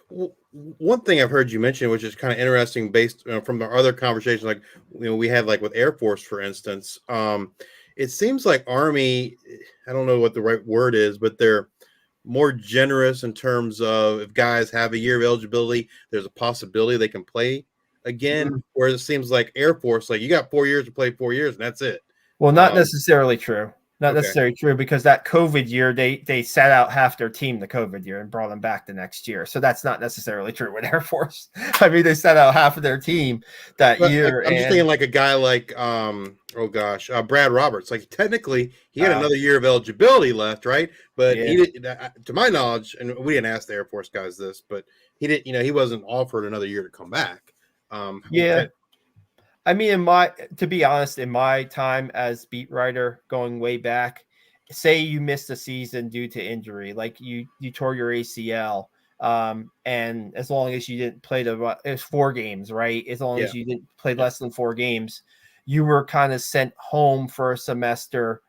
Speaker 3: One thing I've heard you mention, which is kind of interesting, based from our other conversations, like we had like with Air Force, for instance. It seems like Army, I don't know what the right word is, but they're more generous in terms of if guys have a year of eligibility, there's a possibility they can play again.
Speaker 2: Mm-hmm.
Speaker 3: Whereas it seems like Air Force, like you got 4 years to play 4 years, and that's it.
Speaker 2: Well, not necessarily true. Not
Speaker 3: Okay.
Speaker 2: necessarily true, because that COVID year, they sat out half their team the COVID year and brought them back the next year. So that's not necessarily true with Air Force. I mean, they sat out half of their team that year.
Speaker 3: I'm just thinking like a guy like Brad Roberts. Like technically, he had another year of eligibility left, right? But he didn't, to my knowledge, and we didn't ask the Air Force guys this, but he didn't. He wasn't offered another year to come back.
Speaker 2: I mean, to be honest, in my time as beat writer going way back, say you missed a season due to injury, like you tore your ACL, and as long as you didn't play it was 4 games, right? As long as you didn't play less than 4 games, you were kind of sent home for a semester.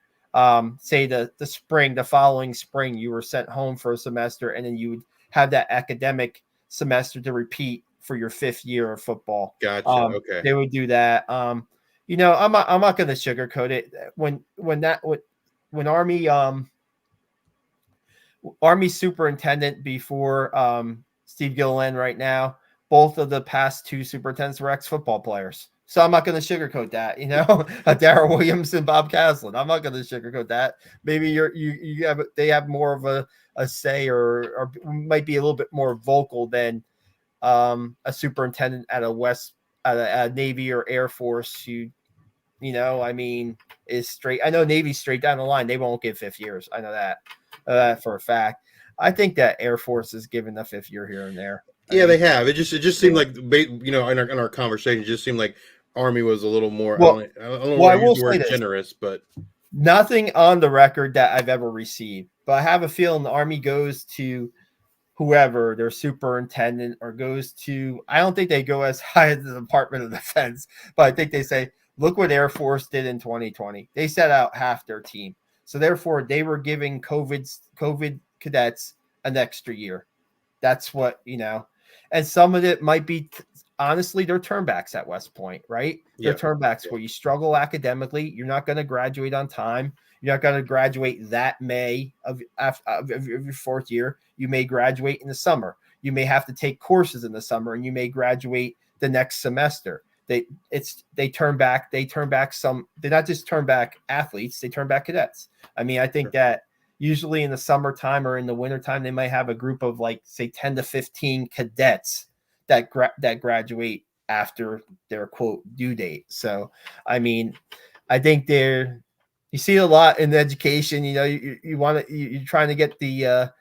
Speaker 2: Say the following spring, you were sent home for a semester, and then you would have that academic semester to repeat for your 5th year of football.
Speaker 3: Gotcha. Okay.
Speaker 2: They would do that. I'm not going to sugarcoat it. When Army superintendent before Steve Gilliland right now, both of the past 2 superintendents were ex-football players. So I'm not going to sugarcoat that, Darrell Williams and Bob Caslin. I'm not going to sugarcoat that. Maybe they have more of a say or might be a little bit more vocal than a superintendent at a Navy or Air Force who, is straight. I know Navy's straight down the line. They won't give 5th years. I know that for a fact. I think that Air Force is giving the 5th year here and there.
Speaker 3: They have. It just seemed like, in our conversation, it just seemed like Army was a little more.
Speaker 2: Well,
Speaker 3: I don't know use the word generous, but
Speaker 2: nothing on the record that I've ever received. But I have a feeling the Army goes to whoever their superintendent or goes to, I don't think they go as high as the Department of Defense, but I think they say, look what Air Force did in 2020. They set out half their team. So therefore they were giving COVID cadets an extra year. That's what, and some of it might be, honestly, they're turnbacks at West Point, right? They're turnbacks where you struggle academically. You're not going to graduate on time. You're not going to graduate that May of your 4th year. You may graduate in the summer. You may have to take courses in the summer, and you may graduate the next semester. They turn back some. They not just turn back athletes. They turn back cadets. I mean, I think that usually in the summertime or in the wintertime, they might have a group of like say 10 to 15 cadets that graduate after their quote due date. So, I mean, I think you see a lot in education. You're trying to get the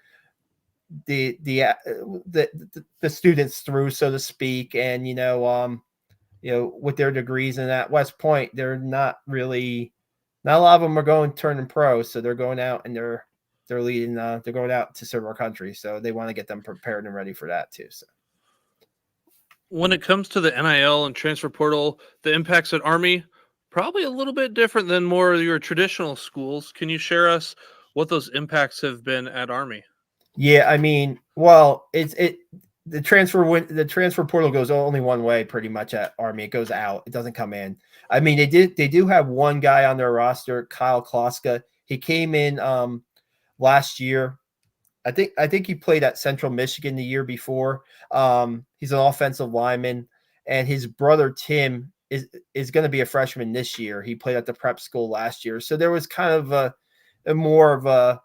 Speaker 2: students through, so to speak, and with their degrees. And at West Point, they're not a lot of them are turning pro, so they're going out and they're leading. They're going out to serve our country, so they want to get them prepared and ready for that too. So,
Speaker 1: when it comes to the NIL and transfer portal, the impacts at Army probably a little bit different than more of your traditional schools. Can you share us what those impacts have been at Army?
Speaker 2: Yeah, I mean, well, the transfer portal goes only one way pretty much at Army. It goes out. It doesn't come in. I mean, they do have one guy on their roster, Kyle Kloska. He came in last year. I think he played at Central Michigan the year before. He's an offensive lineman, and his brother Tim is going to be a freshman this year. He played at the prep school last year, so there was kind of a more of a,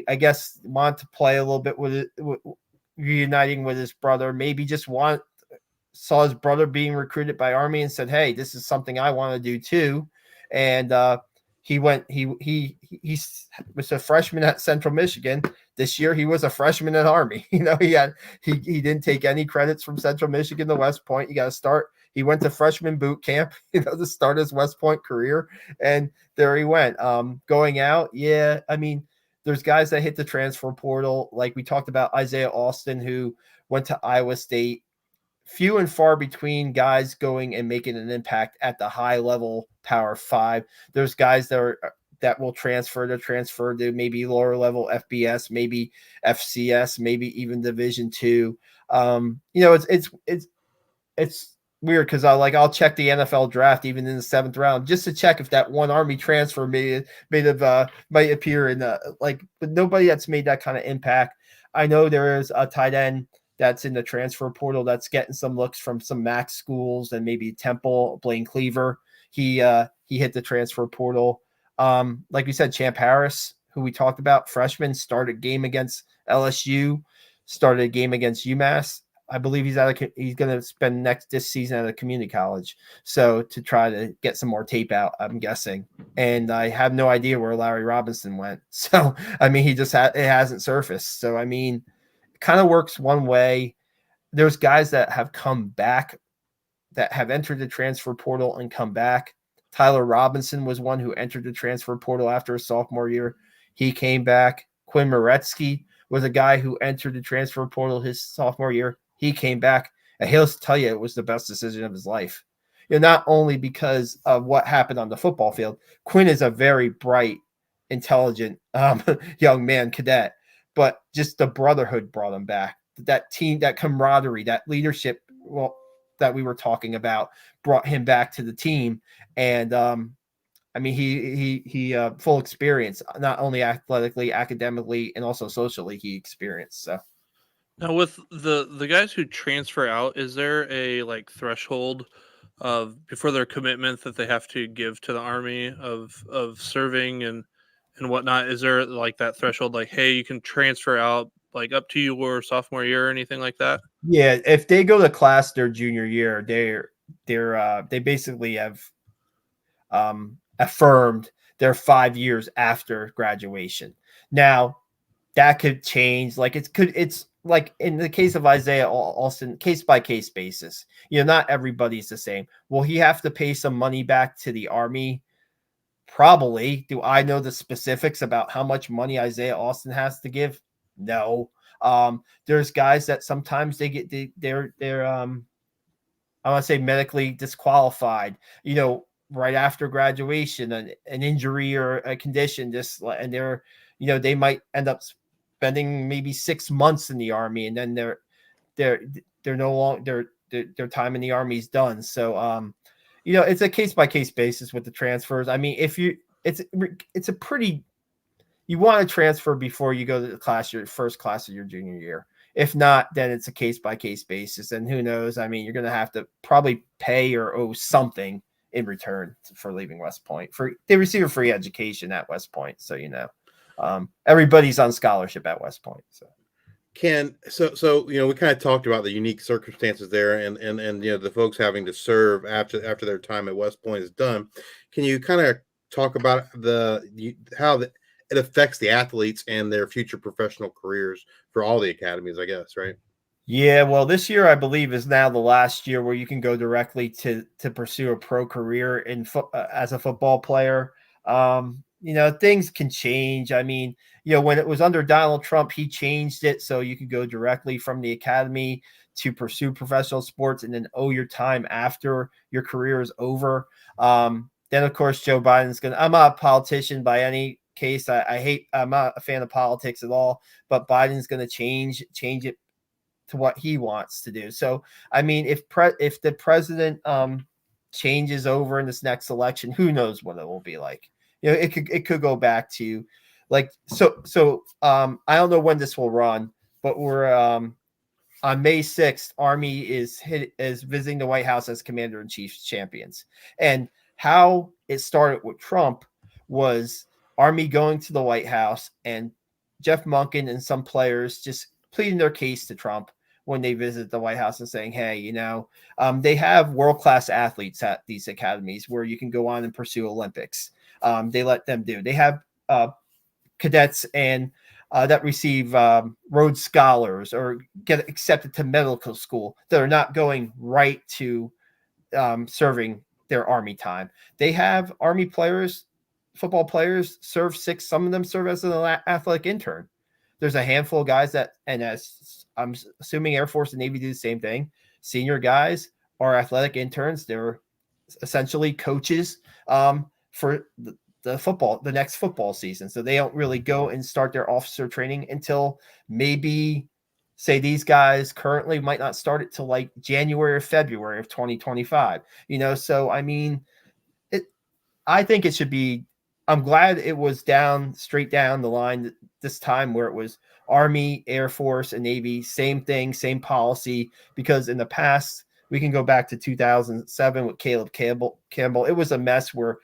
Speaker 2: I guess, want to play a little bit with reuniting with his brother. Maybe just saw his brother being recruited by Army and said, "Hey, this is something I want to do too," and he was a freshman at Central Michigan. This year he was a freshman at Army. He didn't take any credits from Central Michigan to West Point. He got to start. He went to freshman boot camp, to start his West Point career, and there he went. Going out, yeah, I mean, there's guys that hit the transfer portal, like we talked about Isaiah Austin, who went to Iowa State. Few and far between guys going and making an impact at the high level Power 5. There's guys that will transfer to maybe lower level FBS, maybe FCS, maybe even Division 2. It's weird because I'll check the NFL draft even in the 7th round just to check if that one Army transfer might appear in but nobody that's made that kind of impact. I know there is a tight end that's in the transfer portal that's getting some looks from some MAC schools and maybe Temple. Blaine Cleaver, he hit the transfer portal. Like we said, Champ Harris, who we talked about, freshman, started a game against LSU, started a game against UMass. I believe he's going to spend this season at a community college. So to try to get some more tape out, I'm guessing. And I have no idea where Larry Robinson went. So, I mean, it hasn't surfaced. So, I mean, it kind of works one way. There's guys that have come back, that have entered the transfer portal and come back. Tyler Robinson was one who entered the transfer portal after his sophomore year. He came back. Quinn Moretsky was a guy who entered the transfer portal his sophomore year. He came back, and he'll tell you it was the best decision of his life. Not only because of what happened on the football field. Quinn is a very bright, intelligent young man, cadet, but just the brotherhood brought him back. That team, that camaraderie, that leadership, that we were talking about, brought him back to the team. And I mean, he full experience, not only athletically, academically, and also socially. He experienced so.
Speaker 1: Now, with the guys who transfer out, is there a threshold of before their commitment that they have to give to the Army of serving and whatnot? Is there that threshold, hey, you can transfer out up to your sophomore year or anything like that?
Speaker 2: Yeah, if they go to class their junior year, they basically have affirmed their 5 years after graduation. Now, that could change. It's like in the case of Isaiah Austin, case by case basis. Not everybody's the same. Will he have to pay some money back to the Army? Probably. Do I know the specifics about how much money Isaiah Austin has to give? No. There's guys that sometimes they're I want to say medically disqualified, right after graduation, an injury or a condition, and they might end up spending maybe 6 months in the Army, and then they're no longer their time in the Army is done. So it's a case by case basis with the transfers. I mean, it's a pretty, you want to transfer before you go to your first class of your junior year. If not, then it's a case by case basis, and who knows? I mean, you're going to have to probably pay or owe something in return for leaving West Point. They receive a free education at West Point, so everybody's on scholarship at West Point. So
Speaker 3: we kind of talked about the unique circumstances there, and the folks having to serve after their time at West Point is done. Can you kind of talk about how it affects the athletes and their future professional careers for all the academies, I guess, right?
Speaker 2: Yeah, well, this year I believe is now the last year where you can go directly to pursue a pro career as a football player. Things can change. I mean, when it was under Donald Trump, he changed it so you could go directly from the academy to pursue professional sports and then owe your time after your career is over. Then, of course, Joe Biden's I'm not a politician by any case. I'm not a fan of politics at all, but Biden's going to change it to what he wants to do. So, I mean, if the president changes over in this next election, who knows what it will be like. It could go back to I don't know when this will run, but we're on May 6th, Army is visiting the White House as Commander-in-Chief champions. And how it started with Trump was Army going to the White House and Jeff Monken and some players just pleading their case to Trump when they visit the White House and saying, hey, they have world-class athletes at these academies where you can go on and pursue Olympics. They let them do. They have cadets and that receive Rhodes Scholars or get accepted to medical school that are not going right to serving their Army time. They have Army players, football players serve 6. Some of them serve as an athletic intern. There's a handful of guys that, and as I'm assuming Air Force and Navy do the same thing. Senior guys are athletic interns. They're essentially coaches for the next football season. So they don't really go and start their officer training until maybe, say, these guys currently might not start it till like January or February of 2025. So I mean, I think it should be. I'm glad it was straight down the line this time, where it was Army, Air Force, and Navy, same thing, same policy. Because in the past, we can go back to 2007 with Caleb Campbell. It was a mess where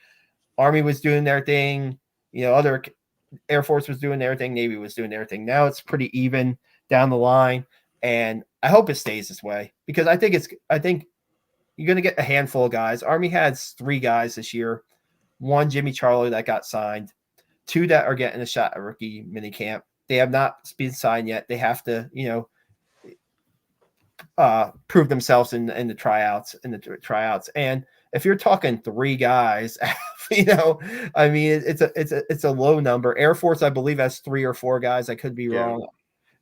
Speaker 2: Army was doing their thing, other Air Force was doing their thing, Navy was doing their thing. Now it's pretty even down the line, and I hope it stays this way, because I think you're going to get a handful of guys. Army has 3 guys this year. 1, Jimmy Charlie, that got signed. 2 that are getting a shot at rookie minicamp. They have not been signed yet. They have to, prove themselves in the tryouts. And if you're talking 3 guys, I mean, it's a low number. Air Force, I believe, has 3 or 4 guys. I could be wrong.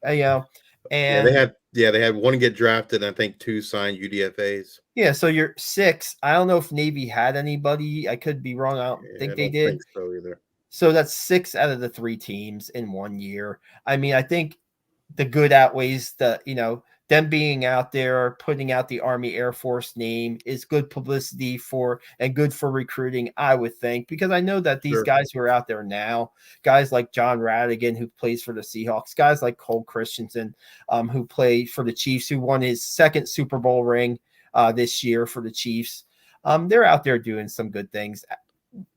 Speaker 2: And
Speaker 3: they had 1 get drafted, and I think 2 signed UDFAs.
Speaker 2: Yeah, so you're 6. I don't know if Navy had anybody. I could be wrong. I don't think they did.
Speaker 3: Think so either.
Speaker 2: So that's 6 out of the 3 teams in 1 year. I mean, I think the good outweighs them being out there, putting out the Army Air Force name is good publicity and good for recruiting, I would think, because I know that these guys who are out there now, guys like John Radigan, who plays for the Seahawks, guys like Cole Christensen, who played for the Chiefs, who won his 2nd Super Bowl ring this year for the Chiefs. They're out there doing some good things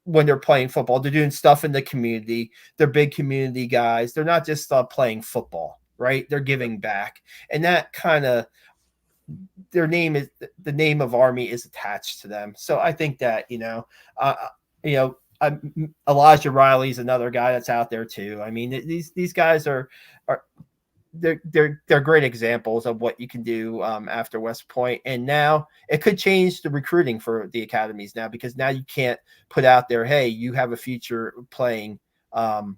Speaker 2: when they're playing football. They're doing stuff in the community. They're big community guys. They're not just playing football, right? They're giving back. And that kind of, the name of Army is attached to them. So I think that, Elijah Riley's another guy that's out there too. I mean, these guys they're great examples of what you can do after West Point. And now it could change the recruiting for the academies now, because now you can't put out there, hey, you have a future playing, in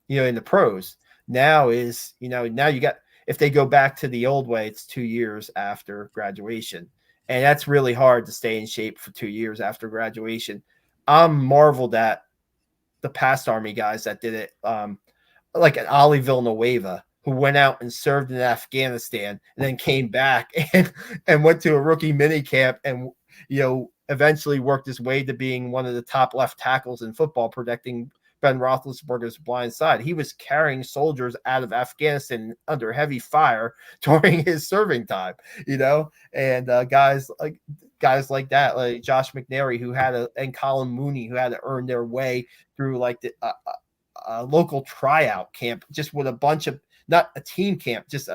Speaker 2: the pros. Now is, now you got, if they go back to the old way, it's 2 years after graduation. And that's really hard to stay in shape for 2 years after graduation. I'm marveled at the past Army guys that did it, like an Ali Villanueva, who went out and served in Afghanistan and then came back and went to a rookie mini camp and, eventually worked his way to being one of the top left tackles in football, protecting Ben Roethlisberger's blind side. He was carrying soldiers out of Afghanistan under heavy fire during his serving time, and guys like that, like Josh McNary, and Colin Mooney, who had to earn their way through like the local tryout camp, just with a bunch of, not a team camp, just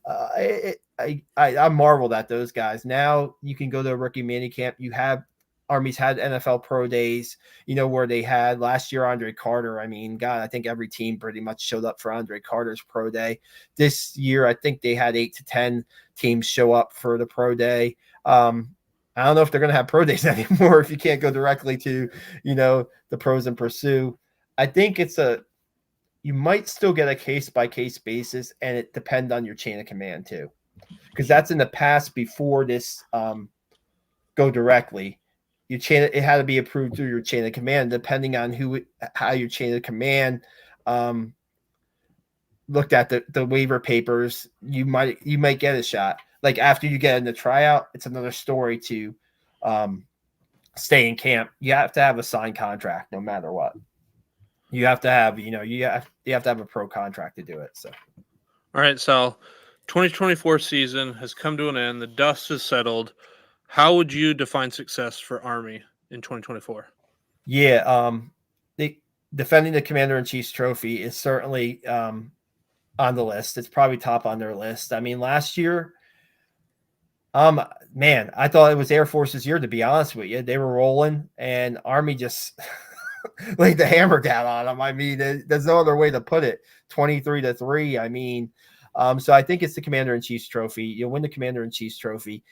Speaker 2: I marveled at those guys. Now you can go to a rookie mini camp. You have Army's had NFL pro days, where they had last year Andre Carter. I mean, God, I think every team pretty much showed up for Andre Carter's pro day. This year, I think they had 8 to 10 teams show up for the pro day. I don't know if they're going to have pro days anymore if you can't go directly to, the pros and pursue. I think you might still get a case-by-case basis, and it depends on your chain of command too, because that's in the past before this go directly. It had to be approved through your chain of command, depending on how your chain of command looked at the waiver papers. You might get a shot. Like after you get in the tryout, it's another story to stay in camp. You have to have a signed contract no matter what. You have to have, you have to have a pro contract to do it. So,
Speaker 1: all right, Sal, 2024 season has come to an end. The dust has settled. How would you define success for Army in 2024?
Speaker 2: Yeah, defending the Commander-in-Chief's trophy is certainly on the list. It's probably top on their list. I mean, last year, man, I thought it was Air Force's year, to be honest with you. They were rolling, and Army just laid the hammer down on them. I mean, there's no other way to put it. 23-3. I mean, so I think it's the Commander-in-Chief's trophy. You'll win the Commander-in-Chief's trophy.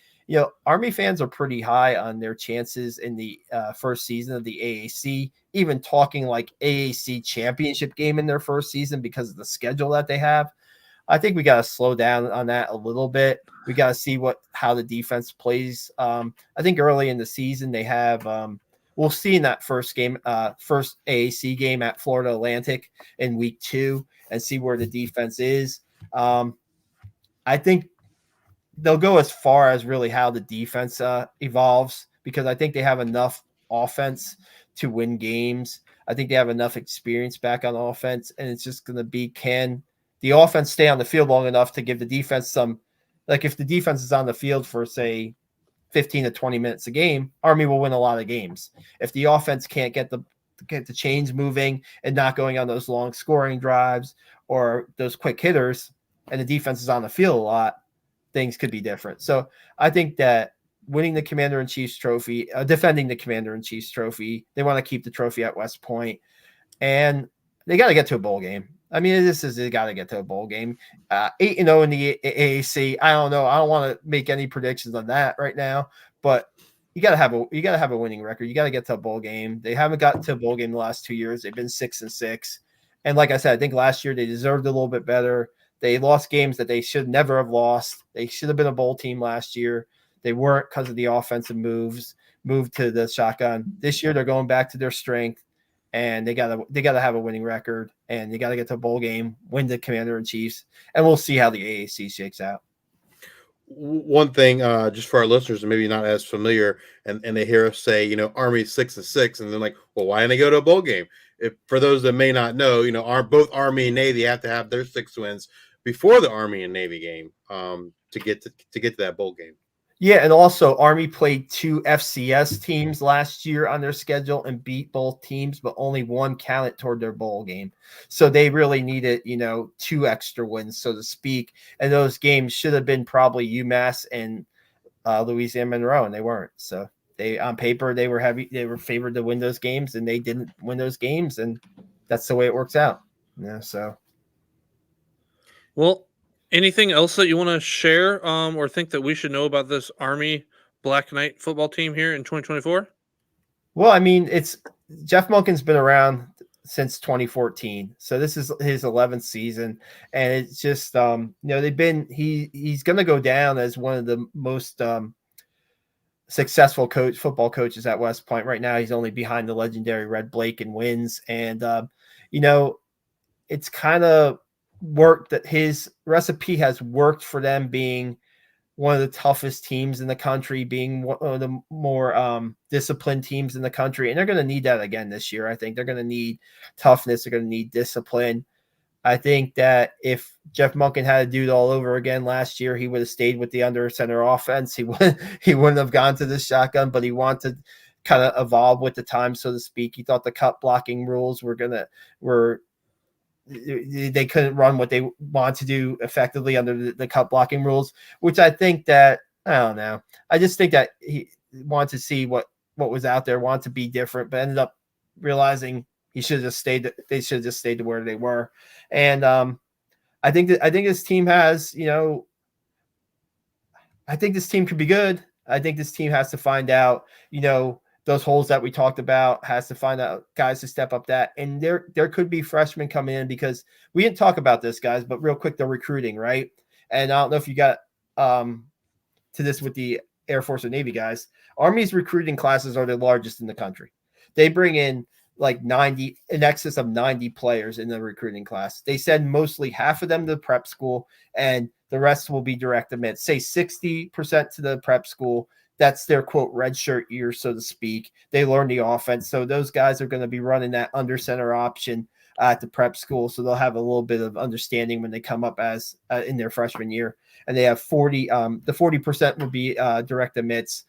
Speaker 2: Army fans are pretty high on their chances in the first season of the AAC, even talking like AAC championship game in their first season because of the schedule that they have. I think we got to slow down on that a little bit. We got to see how the defense plays. I think early in the season they have. We'll see in that first game, first AAC game at Florida Atlantic in week 2, and see where the defense is. I think they'll go as far as really how the defense evolves, because I think they have enough offense to win games. I think they have enough experience back on offense, and it's just going to be, can the offense stay on the field long enough to give the defense some, like if the defense is on the field for, say, 15 to 20 minutes a game, Army will win a lot of games. If the offense can't get the chains moving and not going on those long scoring drives or those quick hitters, and the defense is on the field a lot, things could be different. So I think that winning the Commander-in-Chief's trophy, defending the Commander-in-Chief's trophy, they want to keep the trophy at West Point, and they got to get to a bowl game. I mean, they got to get to a bowl game. 8-0 in the AAC. I don't know. I don't want to make any predictions on that right now, but you got to have a winning record. You got to get to a bowl game. They haven't gotten to a bowl game the last 2 years. They've been 6-6, and like I said, I think last year they deserved a little bit better. They lost games that they should never have lost. They should have been a bowl team last year. They weren't because of the offensive moved to the shotgun. This year they're going back to their strength, and they gotta have a winning record, and they gotta get to a bowl game, win the Commander-in-Chiefs, and we'll see how the AAC shakes out.
Speaker 3: One thing, just for our listeners, and maybe not as familiar, and they hear us say, Army 6-6, and they're like, well, why didn't they go to a bowl game? If for those that may not know, both Army and Navy have to have their 6 wins before the Army and Navy game to get to that bowl game.
Speaker 2: Yeah, and also Army played 2 FCS teams last year on their schedule and beat both teams, but only one counted toward their bowl game. So they really needed, 2 extra wins, so to speak. And those games should have been probably UMass and Louisiana Monroe, and they weren't. So they, on paper, they were favored to win those games, and they didn't win those games, and that's the way it works out. Yeah, so.
Speaker 1: Well, anything else that you want to share or think that we should know about this Army Black Knight football team here in 2024?
Speaker 2: Well, I mean, it's Jeff Monken's been around since 2014, so this is his 11th season, and it's just he's going to go down as one of the most successful football coaches at West Point. Right now, he's only behind the legendary Red Blake in wins, and it's kind of worked, that his recipe has worked for them, being one of the toughest teams in the country, being one of the more disciplined teams in the country. And they're going to need that again this year. I think they're going to need toughness. They're going to need discipline. I think that if Jeff Monken had to do it all over again last year, he would have stayed with the under center offense. He wouldn't have gone to the shotgun, but he wanted to kind of evolve with the time, so to speak. He thought the cut blocking rules they couldn't run what they want to do effectively under the cut blocking rules, which I think that, I don't know. I just think that he wanted to see what was out there, wanted to be different, but ended up realizing they should have just stayed to where they were. And I think this team has, I think this team could be good. I think this team has to find out, those holes that we talked about, has to find out guys to step up that. And there could be freshmen coming in, because we didn't talk about this, guys, but real quick, the recruiting, right? And I don't know if you got to this with the Air Force or Navy guys. Army's recruiting classes are the largest in the country. They bring in like in excess of 90 players in the recruiting class. They send mostly half of them to the prep school, and the rest will be direct admits. Say 60% to the prep school. That's their, quote, red shirt year, so to speak. They learn the offense. So those guys are going to be running that under center option at the prep school. So they'll have a little bit of understanding when they come up as in their freshman year. And they have 40, the 40% will be direct admits.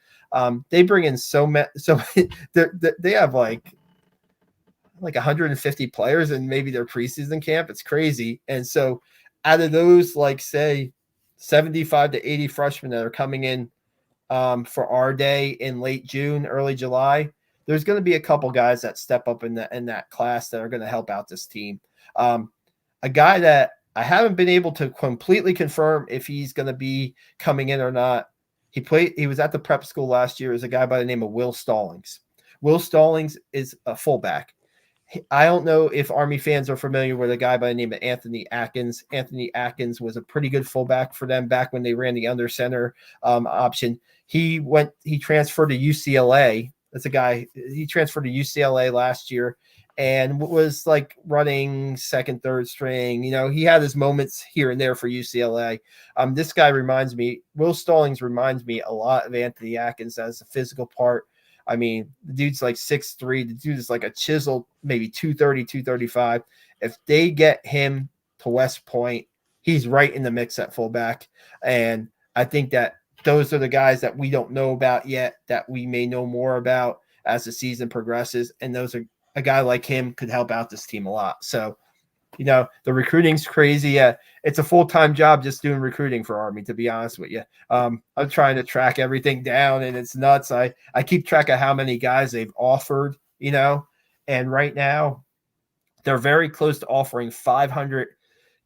Speaker 2: They bring in so many, they have like 150 players in maybe their preseason camp. It's crazy. And so out of those, like, say 75 to 80 freshmen that are coming in for our day in late June, early July, there's going to be a couple guys that step up in that class that are going to help out this team. A guy that I haven't been able to completely confirm if he's going to be coming in or not He was at the prep school last year. Is a guy by the name of Will Stallings. Will Stallings is a fullback. I don't know if Army fans are familiar with a guy by the name of Anthony Atkins. Anthony Atkins was a pretty good fullback for them back when they ran the under center option. He transferred to UCLA. That's a guy. He transferred to UCLA last year and was like running second, third string. He had his moments here and there for UCLA. This guy Will Stallings reminds me a lot of Anthony Atkins as a physical part. I mean, the dude's like 6'3". The dude is like a chiseled, maybe 230, 235. If they get him to West Point, he's right in the mix at fullback. And I think that those are the guys that we don't know about yet that we may know more about as the season progresses. And a guy like him could help out this team a lot. So, the recruiting's crazy. It's a full-time job just doing recruiting for Army, to be honest with you. I'm trying to track everything down, and it's nuts. I keep track of how many guys they've offered, and right now they're very close to offering 500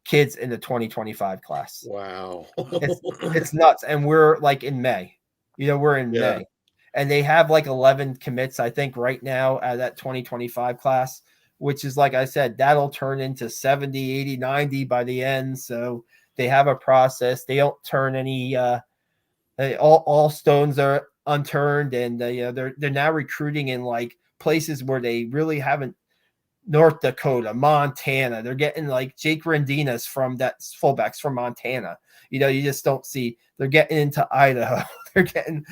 Speaker 2: kids in the 2025 class.
Speaker 3: Wow.
Speaker 2: It's nuts. And we're like in May. We're in May. And they have like 11 commits, I think, right now at that 2025 class, which is, like I said, that'll turn into 70, 80, 90 by the end. So they have a process. They don't turn any all stones are unturned, and they're now recruiting in like places where they really haven't. North Dakota, Montana. They're getting like Jake Rendinas from that fullbacks from Montana. You just don't see. They're getting into Idaho. They're getting,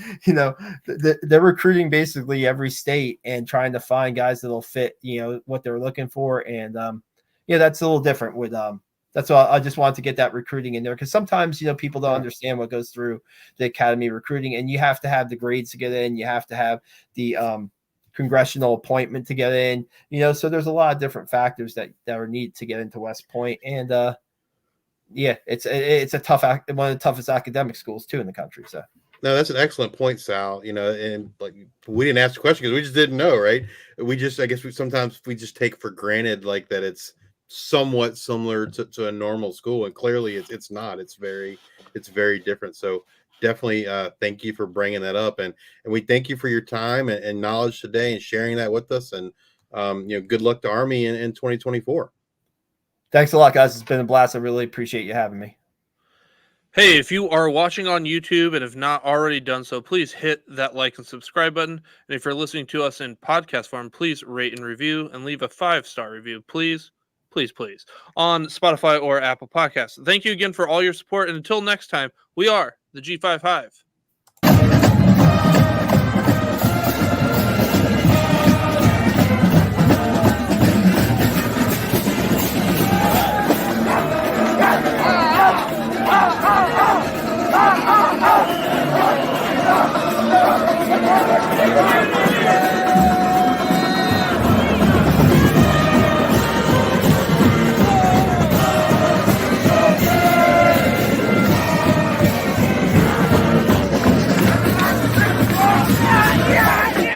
Speaker 2: they're recruiting basically every state and trying to find guys that'll fit, what they're looking for. And that's a little different with that's why I just wanted to get that recruiting in there, because sometimes people don't understand what goes through the academy recruiting, and you have to have the grades to get in. You have to have the congressional appointment to get in, so there's a lot of different factors that are needed to get into West Point. And it's a tough, one of the toughest academic schools too in the country. So
Speaker 3: no, that's an excellent point, Sal. And like, we didn't ask the question because we just didn't know, right? I guess sometimes we just take for granted like that it's somewhat similar to a normal school, and clearly it's not. It's very different. So definitely thank you for bringing that up, and we thank you for your time and knowledge today and sharing that with us. And good luck to Army in 2024.
Speaker 2: Thanks a lot, guys. It's been a blast. I really appreciate you having me.
Speaker 1: Hey, if you are watching on YouTube and have not already done so, please hit that like and subscribe button. And if you're listening to us in podcast form, please rate and review and leave a 5-star review, please, on Spotify or Apple Podcasts. Thank you again for all your support. And until next time, we are the G5 Hive.